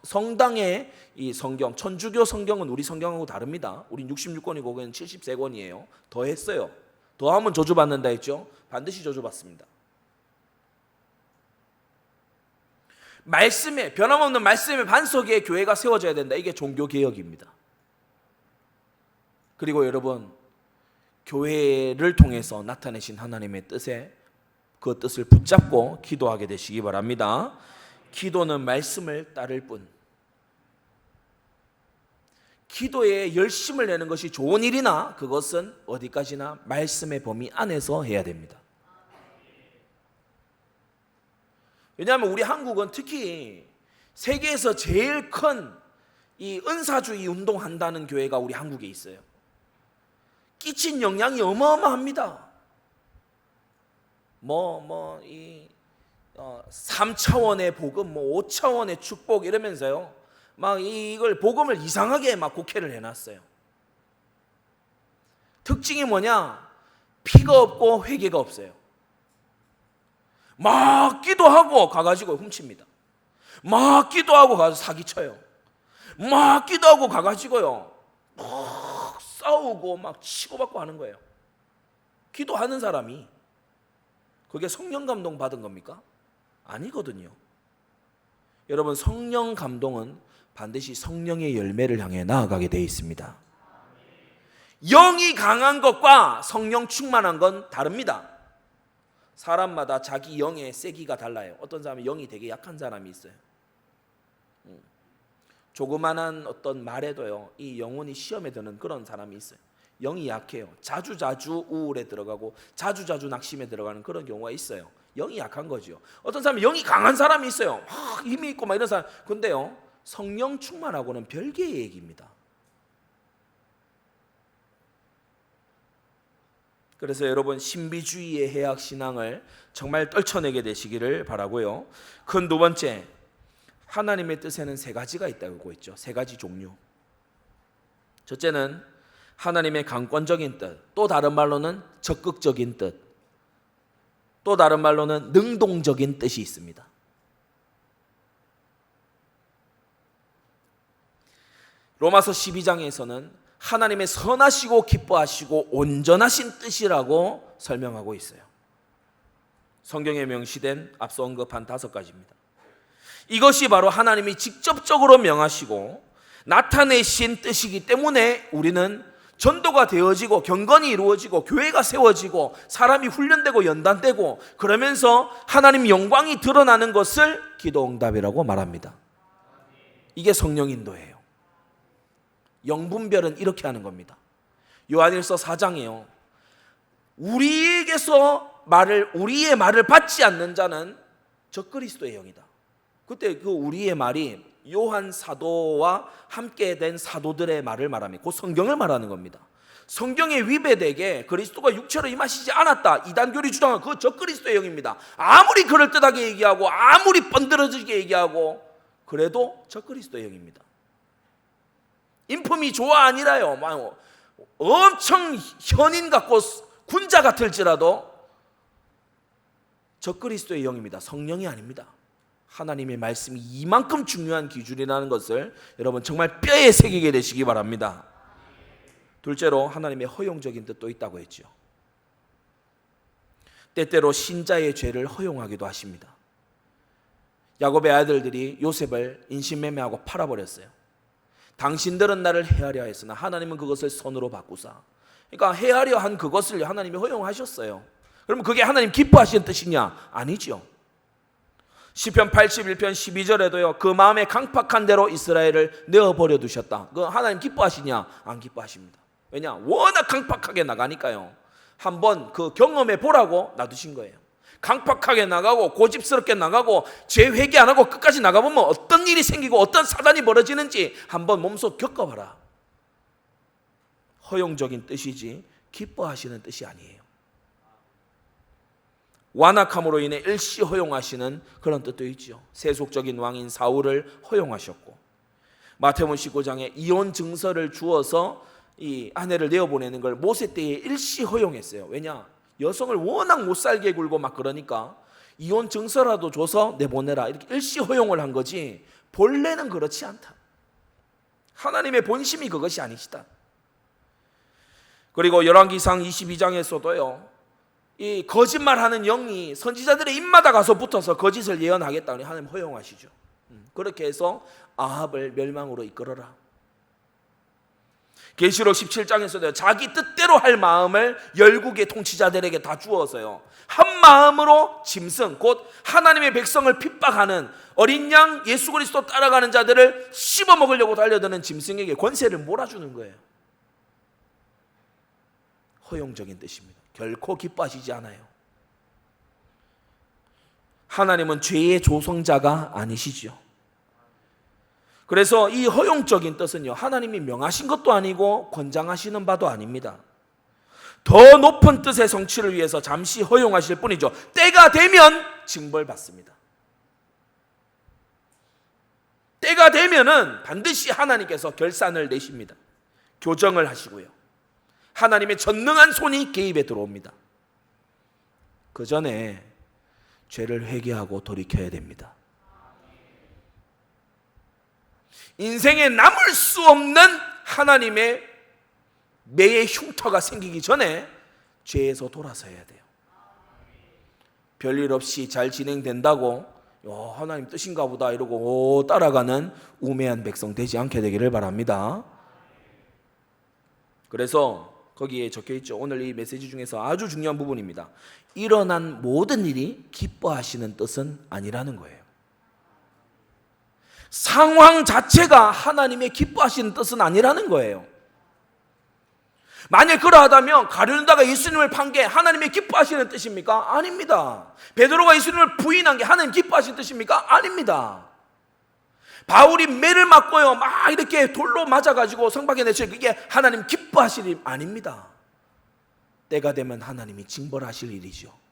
Speaker 1: 성당의 이 성경, 천주교 성경은 우리 성경하고 다릅니다. 우린 66권이고 그건 73권이에요. 더 했어요. 더하면 저주받는다 했죠. 반드시 저주받습니다. 말씀에, 변함없는 말씀의 반석에 교회가 세워져야 된다. 이게 종교개혁입니다. 그리고 여러분, 교회를 통해서 나타내신 하나님의 뜻에 그 뜻을 붙잡고 기도하게 되시기 바랍니다. 기도는 말씀을 따를 뿐, 기도에 열심을 내는 것이 좋은 일이나 그것은 어디까지나 말씀의 범위 안에서 해야 됩니다. 왜냐하면 우리 한국은 특히 세계에서 제일 큰 이 은사주의 운동한다는 교회가 우리 한국에 있어요. 끼친 영향이 어마어마합니다. 3차원의 복음, 5차원의 축복 이러면서요. 막 이걸 복음을 이상하게 막 곡해를 해놨어요. 특징이 뭐냐? 피가 없고 회개가 없어요. 막 기도하고 가가지고 훔칩니다. 막 기도하고 가서 사기쳐요. 막 기도하고 가가지고요 막 싸우고 막 치고받고 하는 거예요. 기도하는 사람이 그게 성령 감동 받은 겁니까? 아니거든요. 여러분, 성령 감동은 반드시 성령의 열매를 향해 나아가게 되어 있습니다. 영이 강한 것과 성령 충만한 건 다릅니다. 사람마다 자기 영의 세기가 달라요. 어떤 사람은 영이 되게 약한 사람이 있어요. 조그만한 어떤 말에도요, 이 영혼이 시험에 드는 그런 사람이 있어요. 영이 약해요. 자주자주 우울에 들어가고 자주자주 낙심에 들어가는 그런 경우가 있어요. 영이 약한 거죠. 어떤 사람은 영이 강한 사람이 있어요. 막 힘이 있고 막 이런 사람. 근데요, 성령 충만하고는 별개의 얘기입니다. 그래서 여러분, 신비주의의 해악 신앙을 정말 떨쳐내게 되시기를 바라고요. 큰 두 번째, 하나님의 뜻에는 세 가지가 있다고 했죠. 세 가지 종류. 첫째는 하나님의 강권적인 뜻, 또 다른 말로는 적극적인 뜻, 또 다른 말로는 능동적인 뜻이 있습니다. 로마서 12장에서는 하나님의 선하시고 기뻐하시고 온전하신 뜻이라고 설명하고 있어요. 성경에 명시된 앞서 언급한 5가지입니다. 이것이 바로 하나님이 직접적으로 명하시고 나타내신 뜻이기 때문에 우리는 전도가 되어지고 경건이 이루어지고 교회가 세워지고 사람이 훈련되고 연단되고 그러면서 하나님 영광이 드러나는 것을 기도응답이라고 말합니다. 이게 성령 인도예요. 영분별은 이렇게 하는 겁니다. 요한일서 4장이요. 우리의 말을 받지 않는 자는 적그리스도의 영이다. 그때 그 우리의 말이 요한 사도와 함께 된 사도들의 말을 말합니다. 그 성경을 말하는 겁니다. 성경에 위배되게 그리스도가 육체로 임하시지 않았다, 이단교리 주장은 그 적그리스도의 영입니다. 아무리 그럴듯하게 얘기하고 아무리 번들어지게 얘기하고 그래도 적그리스도의 영입니다. 인품이 좋아 아니라요, 엄청 현인 같고 군자 같을지라도 적그리스도의 영입니다. 성령이 아닙니다. 하나님의 말씀이 이만큼 중요한 기준이라는 것을 여러분 정말 뼈에 새기게 되시기 바랍니다. 둘째로 하나님의 허용적인 뜻도 있다고 했죠. 때때로 신자의 죄를 허용하기도 하십니다. 야곱의 아들들이 요셉을 인신매매하고 팔아버렸어요. 당신들은 나를 해하려 했으나 하나님은 그것을 선으로 바꾸사. 그러니까 해하려 한 그것을 하나님이 허용하셨어요. 그러면 그게 하나님 기뻐하시는 뜻이냐? 아니죠. 시편 81편 12절에도요, 그 마음에 강팍한 대로 이스라엘을 내어버려 두셨다. 그 하나님 기뻐하시냐? 안 기뻐하십니다. 왜냐? 워낙 강팍하게 나가니까요. 한번 그 경험해 보라고 놔두신 거예요. 강팍하게 나가고 고집스럽게 나가고 죄 회개 안 하고 끝까지 나가보면 어떤 일이 생기고 어떤 사단이 벌어지는지 한번 몸소 겪어봐라. 허용적인 뜻이지 기뻐하시는 뜻이 아니에요. 완악함으로 인해 일시 허용하시는 그런 뜻도 있죠. 세속적인 왕인 사울을 허용하셨고, 마태복음 19장에 이혼 증서를 주어서 이 아내를 내어보내는 걸 모세 때에 일시 허용했어요. 왜냐? 여성을 워낙 못 살게 굴고 막 그러니까 이혼 증서라도 줘서 내보내라, 이렇게 일시 허용을 한 거지 본래는 그렇지 않다. 하나님의 본심이 그것이 아니시다. 그리고 열왕기상 22장에서도요, 이 거짓말하는 영이 선지자들의 입마다 가서 붙어서 거짓을 예언하겠다니 하나님 허용하시죠. 그렇게 해서 아합을 멸망으로 이끌어라. 계시록 17장에서도 자기 뜻대로 할 마음을 열국의 통치자들에게 다 주어서요, 한 마음으로 짐승 곧 하나님의 백성을 핍박하는 어린 양 예수 그리스도 따라가는 자들을 씹어먹으려고 달려드는 짐승에게 권세를 몰아주는 거예요. 허용적인 뜻입니다. 결코 기뻐하시지 않아요. 하나님은 죄의 조성자가 아니시죠. 그래서 이 허용적인 뜻은요, 하나님이 명하신 것도 아니고 권장하시는 바도 아닙니다. 더 높은 뜻의 성취를 위해서 잠시 허용하실 뿐이죠. 때가 되면 징벌받습니다. 때가 되면은 반드시 하나님께서 결산을 내십니다. 교정을 하시고요, 하나님의 전능한 손이 개입에 들어옵니다. 그 전에 죄를 회개하고 돌이켜야 됩니다. 인생에 남을 수 없는 하나님의 매의 흉터가 생기기 전에 죄에서 돌아서야 돼요. 별일 없이 잘 진행된다고 하나님 뜻인가 보다 이러고 따라가는 우매한 백성 되지 않게 되기를 바랍니다. 그래서 거기에 적혀 있죠. 오늘 이 메시지 중에서 아주 중요한 부분입니다. 일어난 모든 일이 기뻐하시는 뜻은 아니라는 거예요. 상황 자체가 하나님의 기뻐하시는 뜻은 아니라는 거예요. 만약 그러하다면 가룟유다가 예수님을 판 게 하나님의 기뻐하시는 뜻입니까? 아닙니다. 베드로가 예수님을 부인한 게 하나님 기뻐하시는 뜻입니까? 아닙니다. 바울이 매를 맞고요, 막 이렇게 돌로 맞아가지고 성박에 내쳐, 그게 하나님 기뻐하실 일 아닙니다. 때가 되면 하나님이 징벌하실 일이죠.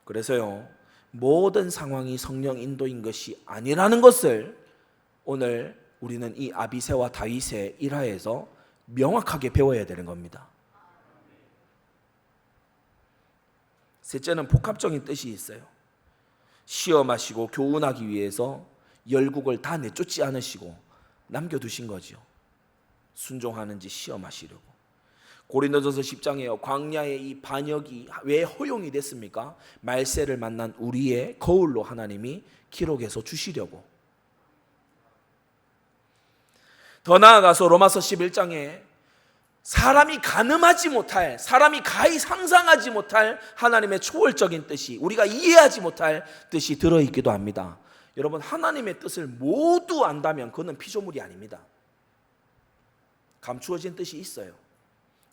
Speaker 1: 그래서요, 모든 상황이 성령 인도인 것이 아니라는 것을 오늘 우리는 이 아비새와 다윗의 일화에서 명확하게 배워야 되는 겁니다. 셋째는 복합적인 뜻이 있어요. 시험하시고 교훈하기 위해서 열국을 다 내쫓지 않으시고 남겨두신 거죠. 순종하는지 시험하시려고. 고린도전서 10장에요, 광야의 이 반역이 왜 허용이 됐습니까? 말세를 만난 우리의 거울로 하나님이 기록해서 주시려고. 더 나아가서 로마서 11장에 사람이 가늠하지 못할, 사람이 가히 상상하지 못할 하나님의 초월적인 뜻이, 우리가 이해하지 못할 뜻이 들어있기도 합니다. 여러분, 하나님의 뜻을 모두 안다면 그건 피조물이 아닙니다. 감추어진 뜻이 있어요.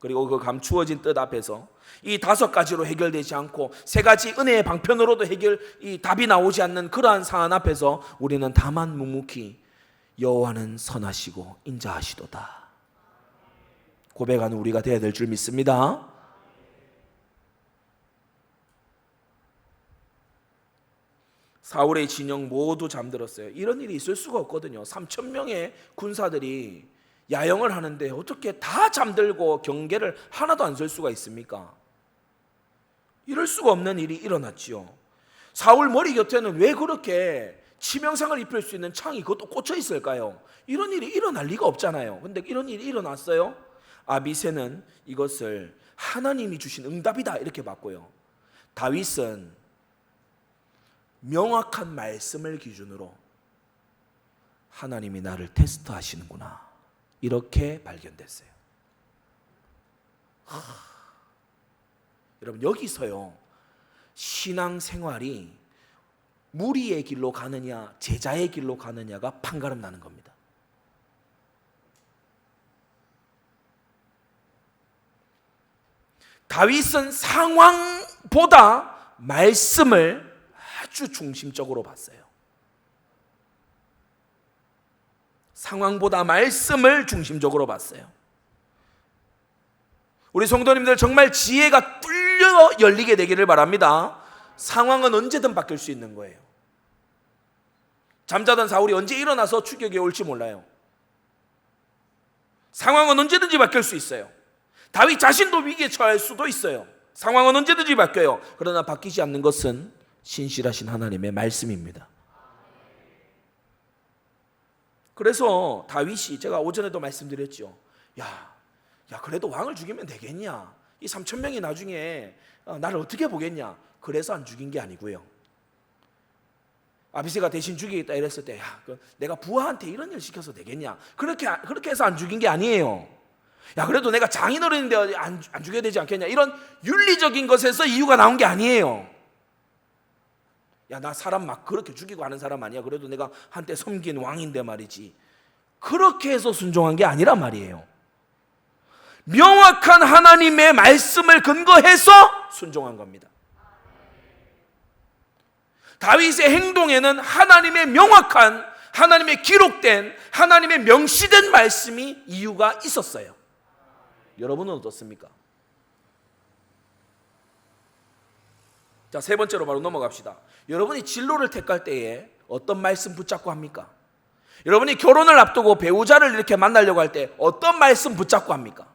Speaker 1: 그리고 그 감추어진 뜻 앞에서 이 5가지로 해결되지 않고 3가지 은혜의 방편으로도 이 답이 나오지 않는 그러한 상황 앞에서 우리는 다만 묵묵히 여호와는 선하시고 인자하시도다 고백하는 우리가 되어야 될 줄 믿습니다. 사울의 진영 모두 잠들었어요. 이런 일이 있을 수가 없거든요. 3,000명의 군사들이 야영을 하는데 어떻게 다 잠들고 경계를 하나도 안 설 수가 있습니까? 이럴 수가 없는 일이 일어났지요. 사울 머리 곁에는 왜 그렇게 치명상을 입힐 수 있는 창이 그것도 꽂혀 있을까요? 이런 일이 일어날 리가 없잖아요. 근데 이런 일이 일어났어요. 아비새는 이것을 하나님이 주신 응답이다 이렇게 봤고요. 다윗은 명확한 말씀을 기준으로 하나님이 나를 테스트하시는구나 이렇게 발견됐어요. 여러분, 여기서요, 신앙생활이 무리의 길로 가느냐 제자의 길로 가느냐가 판가름 나는 겁니다. 다윗은 상황보다 말씀을 아주 중심적으로 봤어요. 상황보다 말씀을 중심적으로 봤어요. 우리 성도님들 정말 지혜가 뚫려 열리게 되기를 바랍니다. 상황은 언제든 바뀔 수 있는 거예요. 잠자던 사울이 언제 일어나서 추격에 올지 몰라요. 상황은 언제든지 바뀔 수 있어요. 다윗 자신도 위기에 처할 수도 있어요. 상황은 언제든지 바뀌어요. 그러나 바뀌지 않는 것은 신실하신 하나님의 말씀입니다. 그래서 다윗이, 제가 오전에도 말씀드렸죠. 야 그래도 왕을 죽이면 되겠냐? 이 3,000명이 나중에 나를 어떻게 보겠냐? 그래서 안 죽인 게 아니고요. 아비새가 대신 죽이겠다 이랬을 때, 내가 부하한테 이런 일 시켜서 되겠냐? 그렇게 해서 안 죽인 게 아니에요. 그래도 내가 장인어른인데 안 죽여야 되지 않겠냐? 이런 윤리적인 것에서 이유가 나온 게 아니에요. 나 사람 막 그렇게 죽이고 하는 사람 아니야. 그래도 내가 한때 섬긴 왕인데 말이지. 그렇게 해서 순종한 게 아니란 말이에요. 명확한 하나님의 말씀을 근거해서 순종한 겁니다. 다윗의 행동에는 하나님의 명확한, 하나님의 기록된, 하나님의 명시된 말씀이 이유가 있었어요. 여러분은 어떻습니까? 자, 세 번째로 바로 넘어갑시다. 여러분이 진로를 택할 때에 어떤 말씀 붙잡고 합니까? 여러분이 결혼을 앞두고 배우자를 이렇게 만나려고 할 때 어떤 말씀 붙잡고 합니까?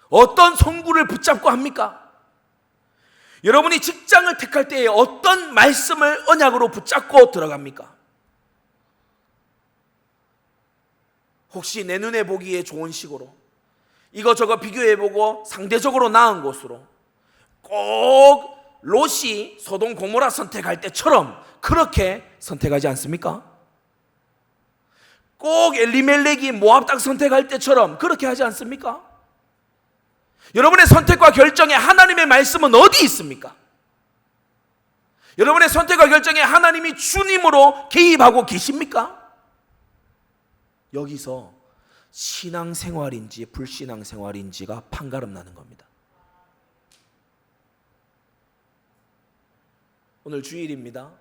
Speaker 1: 어떤 성구를 붙잡고 합니까? 여러분이 직장을 택할 때에 어떤 말씀을 언약으로 붙잡고 들어갑니까? 혹시 내 눈에 보기에 좋은 식으로 이거저거 비교해보고 상대적으로 나은 곳으로 꼭 롯이 소돔 고모라 선택할 때처럼 그렇게 선택하지 않습니까? 꼭 엘리멜렉이 모압 땅 선택할 때처럼 그렇게 하지 않습니까? 여러분의 선택과 결정에 하나님의 말씀은 어디 있습니까? 여러분의 선택과 결정에 하나님이 주님으로 개입하고 계십니까? 여기서 신앙생활인지 불신앙생활인지가 판가름 나는 겁니다. 오늘 주일입니다.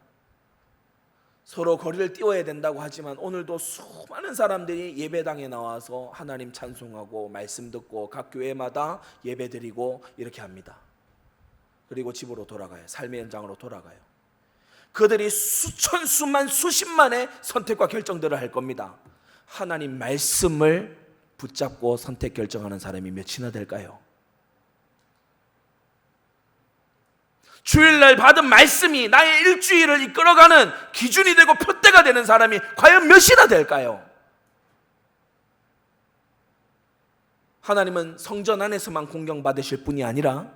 Speaker 1: 서로 거리를 띄워야 된다고 하지만 오늘도 수많은 사람들이 예배당에 나와서 하나님 찬송하고 말씀 듣고 각 교회마다 예배드리고 이렇게 합니다. 그리고 집으로 돌아가요. 삶의 현장으로 돌아가요. 그들이 수천, 수만, 수십만의 선택과 결정들을 할 겁니다. 하나님 말씀을 붙잡고 선택 결정하는 사람이 몇이나 될까요? 주일날 받은 말씀이 나의 일주일을 이끌어가는 기준이 되고 표대가 되는 사람이 과연 몇이나 될까요? 하나님은 성전 안에서만 공경받으실 분이 아니라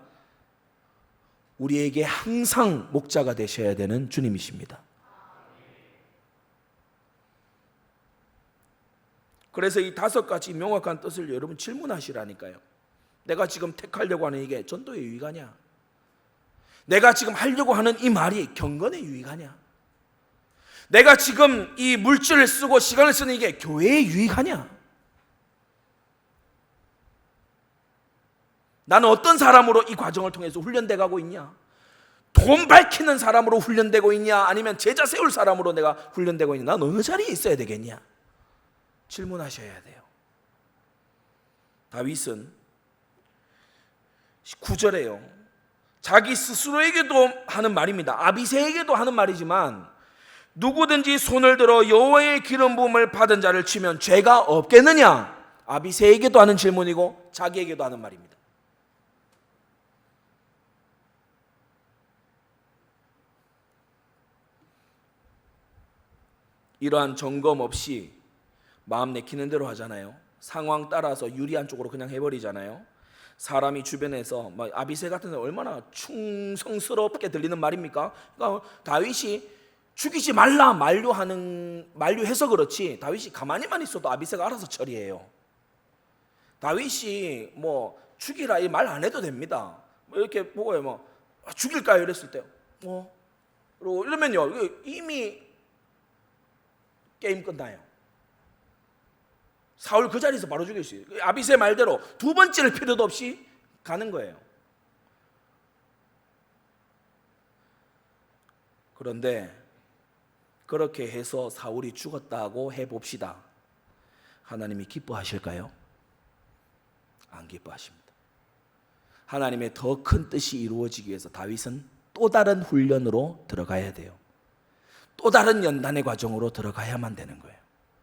Speaker 1: 우리에게 항상 목자가 되셔야 되는 주님이십니다. 그래서 이 5가지 명확한 뜻을 여러분 질문하시라니까요. 내가 지금 택하려고 하는 이게 전도에 유익하냐? 내가 지금 하려고 하는 이 말이 경건에 유익하냐? 내가 지금 이 물질을 쓰고 시간을 쓰는 이게 교회에 유익하냐? 나는 어떤 사람으로 이 과정을 통해서 훈련돼 가고 있냐? 돈 밝히는 사람으로 훈련되고 있냐? 아니면 제자 세울 사람으로 내가 훈련되고 있냐? 난 어느 자리에 있어야 되겠냐? 질문하셔야 돼요. 다윗은 9절에요. 자기 스스로에게도 하는 말입니다. 아비새에게도 하는 말이지만 누구든지 손을 들어 여호와의 기름 부음을 받은 자를 치면 죄가 없겠느냐? 아비새에게도 하는 질문이고 자기에게도 하는 말입니다. 이러한 점검 없이 마음 내키는 대로 하잖아요. 상황 따라서 유리한 쪽으로 그냥 해버리잖아요. 사람이 주변에서 아비새 같은 데 얼마나 충성스럽게 들리는 말입니까? 그러니까 다윗이 죽이지 말라 만류해서 그렇지 다윗이 가만히만 있어도 아비새가 알아서 처리해요. 다윗이 죽이라 이 말 안 해도 됩니다. 이렇게 보고요, 죽일까요? 이랬을 때 그리고 이러면요 이미 게임 끝나요. 사울 그 자리에서 바로 죽일 수 있어요. 아비새 말대로 두 번 찌를 필요도 없이 가는 거예요. 그런데 그렇게 해서 사울이 죽었다고 해봅시다. 하나님이 기뻐하실까요? 안 기뻐하십니다. 하나님의 더 큰 뜻이 이루어지기 위해서 다윗은 또 다른 훈련으로 들어가야 돼요. 또 다른 연단의 과정으로 들어가야만 되는 거예요.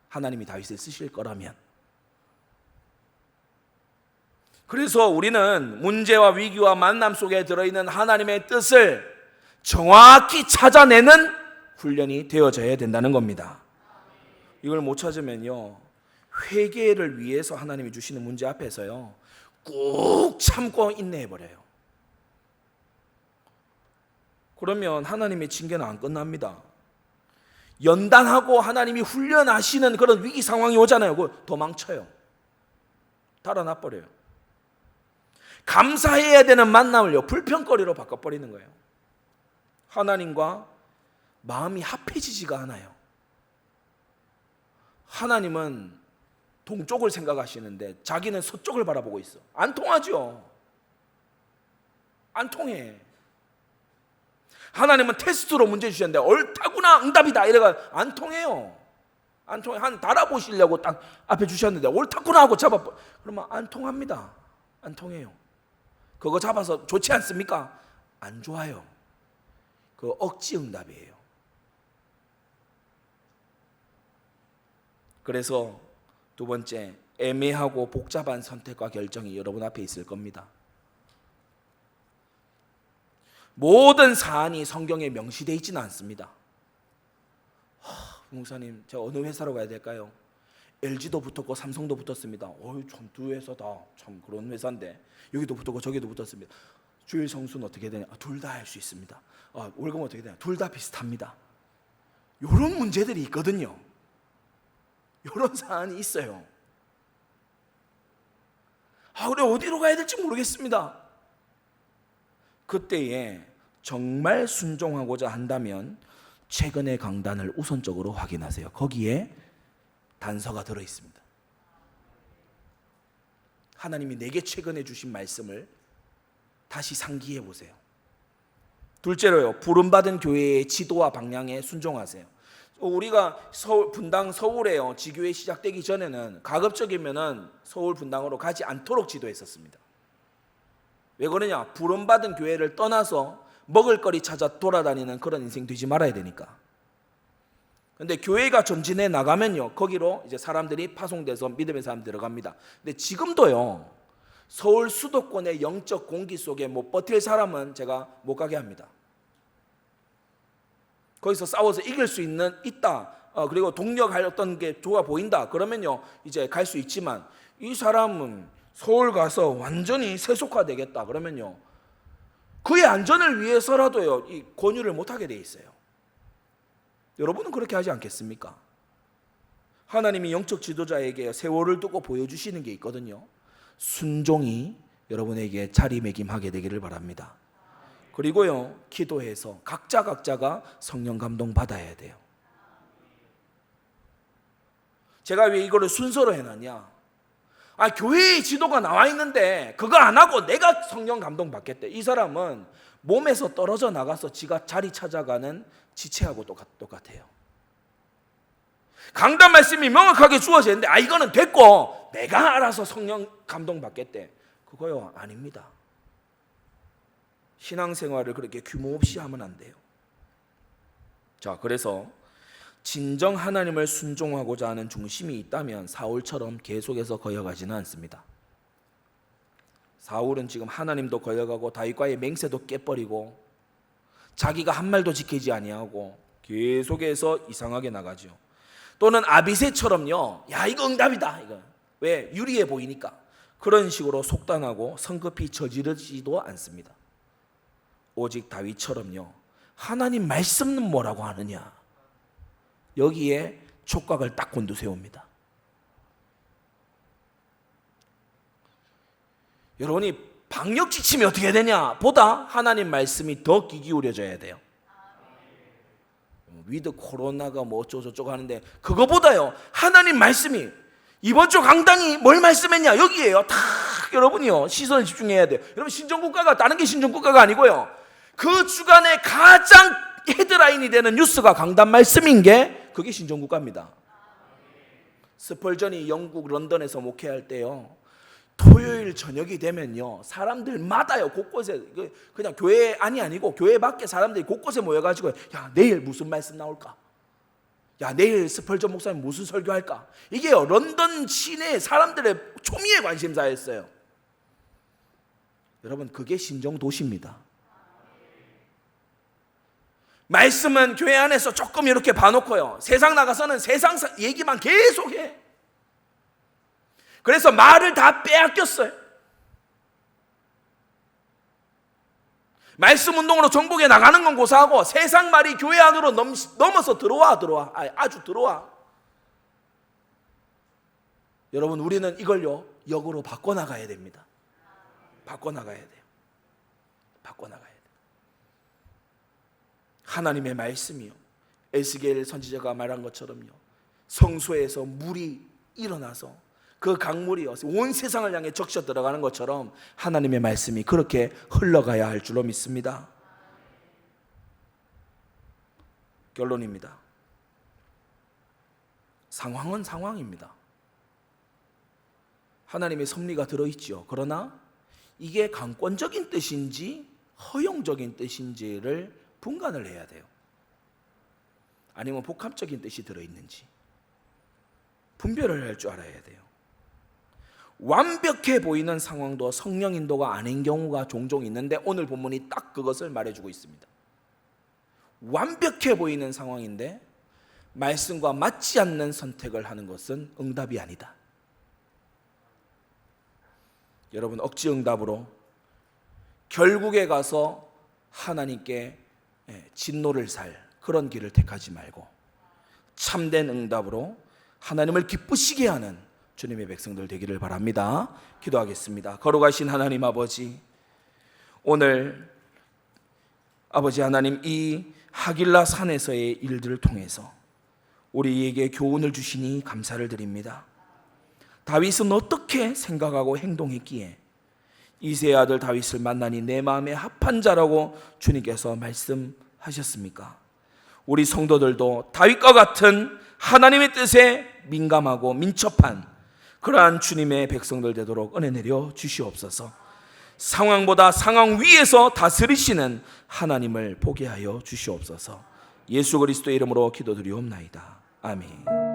Speaker 1: 하나님이 다윗을 쓰실 거라면. 그래서 우리는 문제와 위기와 만남 속에 들어있는 하나님의 뜻을 정확히 찾아내는 훈련이 되어져야 된다는 겁니다. 이걸 못 찾으면요, 회개를 위해서 하나님이 주시는 문제 앞에서요 꾹 참고 인내해버려요. 그러면 하나님의 징계는 안 끝납니다. 연단하고 하나님이 훈련하시는 그런 위기 상황이 오잖아요. 그거 도망쳐요. 달아나버려요. 감사해야 되는 만남을요 불평거리로 바꿔버리는 거예요. 하나님과 마음이 합해지지가 않아요. 하나님은 동쪽을 생각하시는데 자기는 서쪽을 바라보고 있어. 안 통하죠. 안 통해. 하나님은 테스트로 문제 주셨는데 옳다구나 응답이다 이래가 안 통해요. 안 통해. 한 달아보시려고 딱 앞에 주셨는데 옳다구나 하고 잡아버 그러면 안 통합니다. 안 통해요. 그거 잡아서 좋지 않습니까? 안 좋아요. 그 억지 응답이에요. 그래서 두 번째, 애매하고 복잡한 선택과 결정이 여러분 앞에 있을 겁니다. 모든 사안이 성경에 명시되어 있지는 않습니다. 목사님, 제가 어느 회사로 가야 될까요? LG도 붙었고 삼성도 붙었습니다. 참 두 회사 다 참 그런 회사인데 여기도 붙었고 저기도 붙었습니다. 주일 성수는 어떻게 되냐? 둘 다 할 수 있습니다. 월급 어떻게 되냐? 둘 다 비슷합니다. 이런 문제들이 있거든요. 이런 사안이 있어요. 그래 어디로 가야 될지 모르겠습니다. 그때에 정말 순종하고자 한다면 최근의 강단을 우선적으로 확인하세요. 거기에 단서가 들어 있습니다. 하나님이 내게 최근에 주신 말씀을 다시 상기해 보세요. 둘째로요, 부름받은 교회의 지도와 방향에 순종하세요. 우리가 분당 서울에요 지교회 시작되기 전에는 가급적이면은 서울 분당으로 가지 않도록 지도했었습니다. 왜 그러냐? 부름받은 교회를 떠나서 먹을거리 찾아 돌아다니는 그런 인생 되지 말아야 되니까. 근데 교회가 전진해 나가면요 거기로 이제 사람들이 파송돼서 믿음의 사람 들어갑니다. 근데 지금도요 서울 수도권의 영적 공기 속에 못 버틸 사람은 제가 못 가게 합니다. 거기서 싸워서 이길 수 있다. 그리고 동력할 어떤 게 좋아 보인다. 그러면요 이제 갈 수 있지만 이 사람은 서울 가서 완전히 세속화되겠다. 그러면요 그의 안전을 위해서라도요 이 권유를 못 하게 돼 있어요. 여러분은 그렇게 하지 않겠습니까? 하나님이 영적 지도자에게 세월을 두고 보여주시는 게 있거든요. 순종이 여러분에게 자리매김하게 되기를 바랍니다. 그리고요 기도해서 각자가 성령 감동 받아야 돼요. 제가 왜 이거를 순서로 해놨냐? 교회의 지도가 나와 있는데 그거 안 하고 내가 성령 감동 받겠대. 이 사람은 몸에서 떨어져 나가서 지가 자리 찾아가는 지체하고 똑같아요. 강단 말씀이 명확하게 주어지는데 이거는 됐고 내가 알아서 성령 감동 받겠대. 그거요 아닙니다. 신앙생활을 그렇게 규모 없이 하면 안 돼요. 자, 그래서 진정 하나님을 순종하고자 하는 중심이 있다면 사울처럼 계속해서 거여가지는 않습니다. 사울은 지금 하나님도 거여가고 다윗과의 맹세도 깨버리고 자기가 한 말도 지키지 아니하고 계속해서 이상하게 나가죠. 또는 아비새처럼요 이거 응답이다 이거. 왜? 유리해 보이니까. 그런 식으로 속단하고 성급히 저지르지도 않습니다. 오직 다윗처럼요 하나님 말씀은 뭐라고 하느냐 여기에 촉각을 딱 곤두세웁니다. 여러분이 방역 지침이 어떻게 되냐 보다 하나님 말씀이 더 귀 기울여져야 돼요. 위드 코로나가 뭐 어쩌고저쩌고 하는데 그거보다요 하나님 말씀이 이번 주 강당이 뭘 말씀했냐 여기에요. 다 여러분이요 시선을 집중해야 돼요. 여러분 신정국가가 다른 게 신정국가가 아니고요 그 주간에 가장 헤드라인이 되는 뉴스가 강단 말씀인 게 그게 신정국가입니다. 스펄전이 영국 런던에서 목회할 때요 토요일 저녁이 되면요 사람들마다요 곳곳에 그냥 교회 아니고 교회 밖에 사람들이 곳곳에 모여가지고 내일 무슨 말씀 나올까? 내일 스펄전 목사님 무슨 설교할까? 이게요 런던 시내 사람들의 초미의 관심사였어요. 여러분 그게 신정도시입니다. 말씀은 교회 안에서 조금 이렇게 봐놓고요, 세상 나가서는 세상 얘기만 계속해. 그래서 말을 다 빼앗겼어요. 말씀 운동으로 정복에 나가는 건 고사하고 세상 말이 교회 안으로 넘어서 들어와. 아주 들어와. 여러분, 우리는 이걸요 역으로 바꿔나가야 됩니다. 바꿔나가야 돼요. 바꿔나가야 돼요. 하나님의 말씀이요, 에스겔 선지자가 말한 것처럼요, 성소에서 물이 일어나서 그 강물이요 온 세상을 향해 적셔 들어가는 것처럼 하나님의 말씀이 그렇게 흘러가야 할 줄로 믿습니다. 결론입니다. 상황은 상황입니다. 하나님의 섭리가 들어있죠. 그러나 이게 강권적인 뜻인지 허용적인 뜻인지를 분간을 해야 돼요. 아니면 복합적인 뜻이 들어있는지 분별을 할 줄 알아야 돼요. 완벽해 보이는 상황도 성령 인도가 아닌 경우가 종종 있는데 오늘 본문이 딱 그것을 말해주고 있습니다. 완벽해 보이는 상황인데 말씀과 맞지 않는 선택을 하는 것은 응답이 아니다. 여러분, 억지 응답으로 결국에 가서 하나님께 진노를 살 그런 길을 택하지 말고 참된 응답으로 하나님을 기쁘시게 하는 주님의 백성들 되기를 바랍니다. 기도하겠습니다. 거룩하신 하나님 아버지, 오늘 아버지 하나님, 이 하길라 산에서의 일들을 통해서 우리에게 교훈을 주시니 감사를 드립니다. 다윗은 어떻게 생각하고 행동했기에 이새의 아들 다윗을 만나니 내 마음에 합한 자라고 주님께서 말씀하셨습니까? 우리 성도들도 다윗과 같은 하나님의 뜻에 민감하고 민첩한 그러한 주님의 백성들 되도록 은혜 내려 주시옵소서. 상황보다 상황 위에서 다스리시는 하나님을 보게 하여 주시옵소서. 예수 그리스도의 이름으로 기도드리옵나이다. 아멘.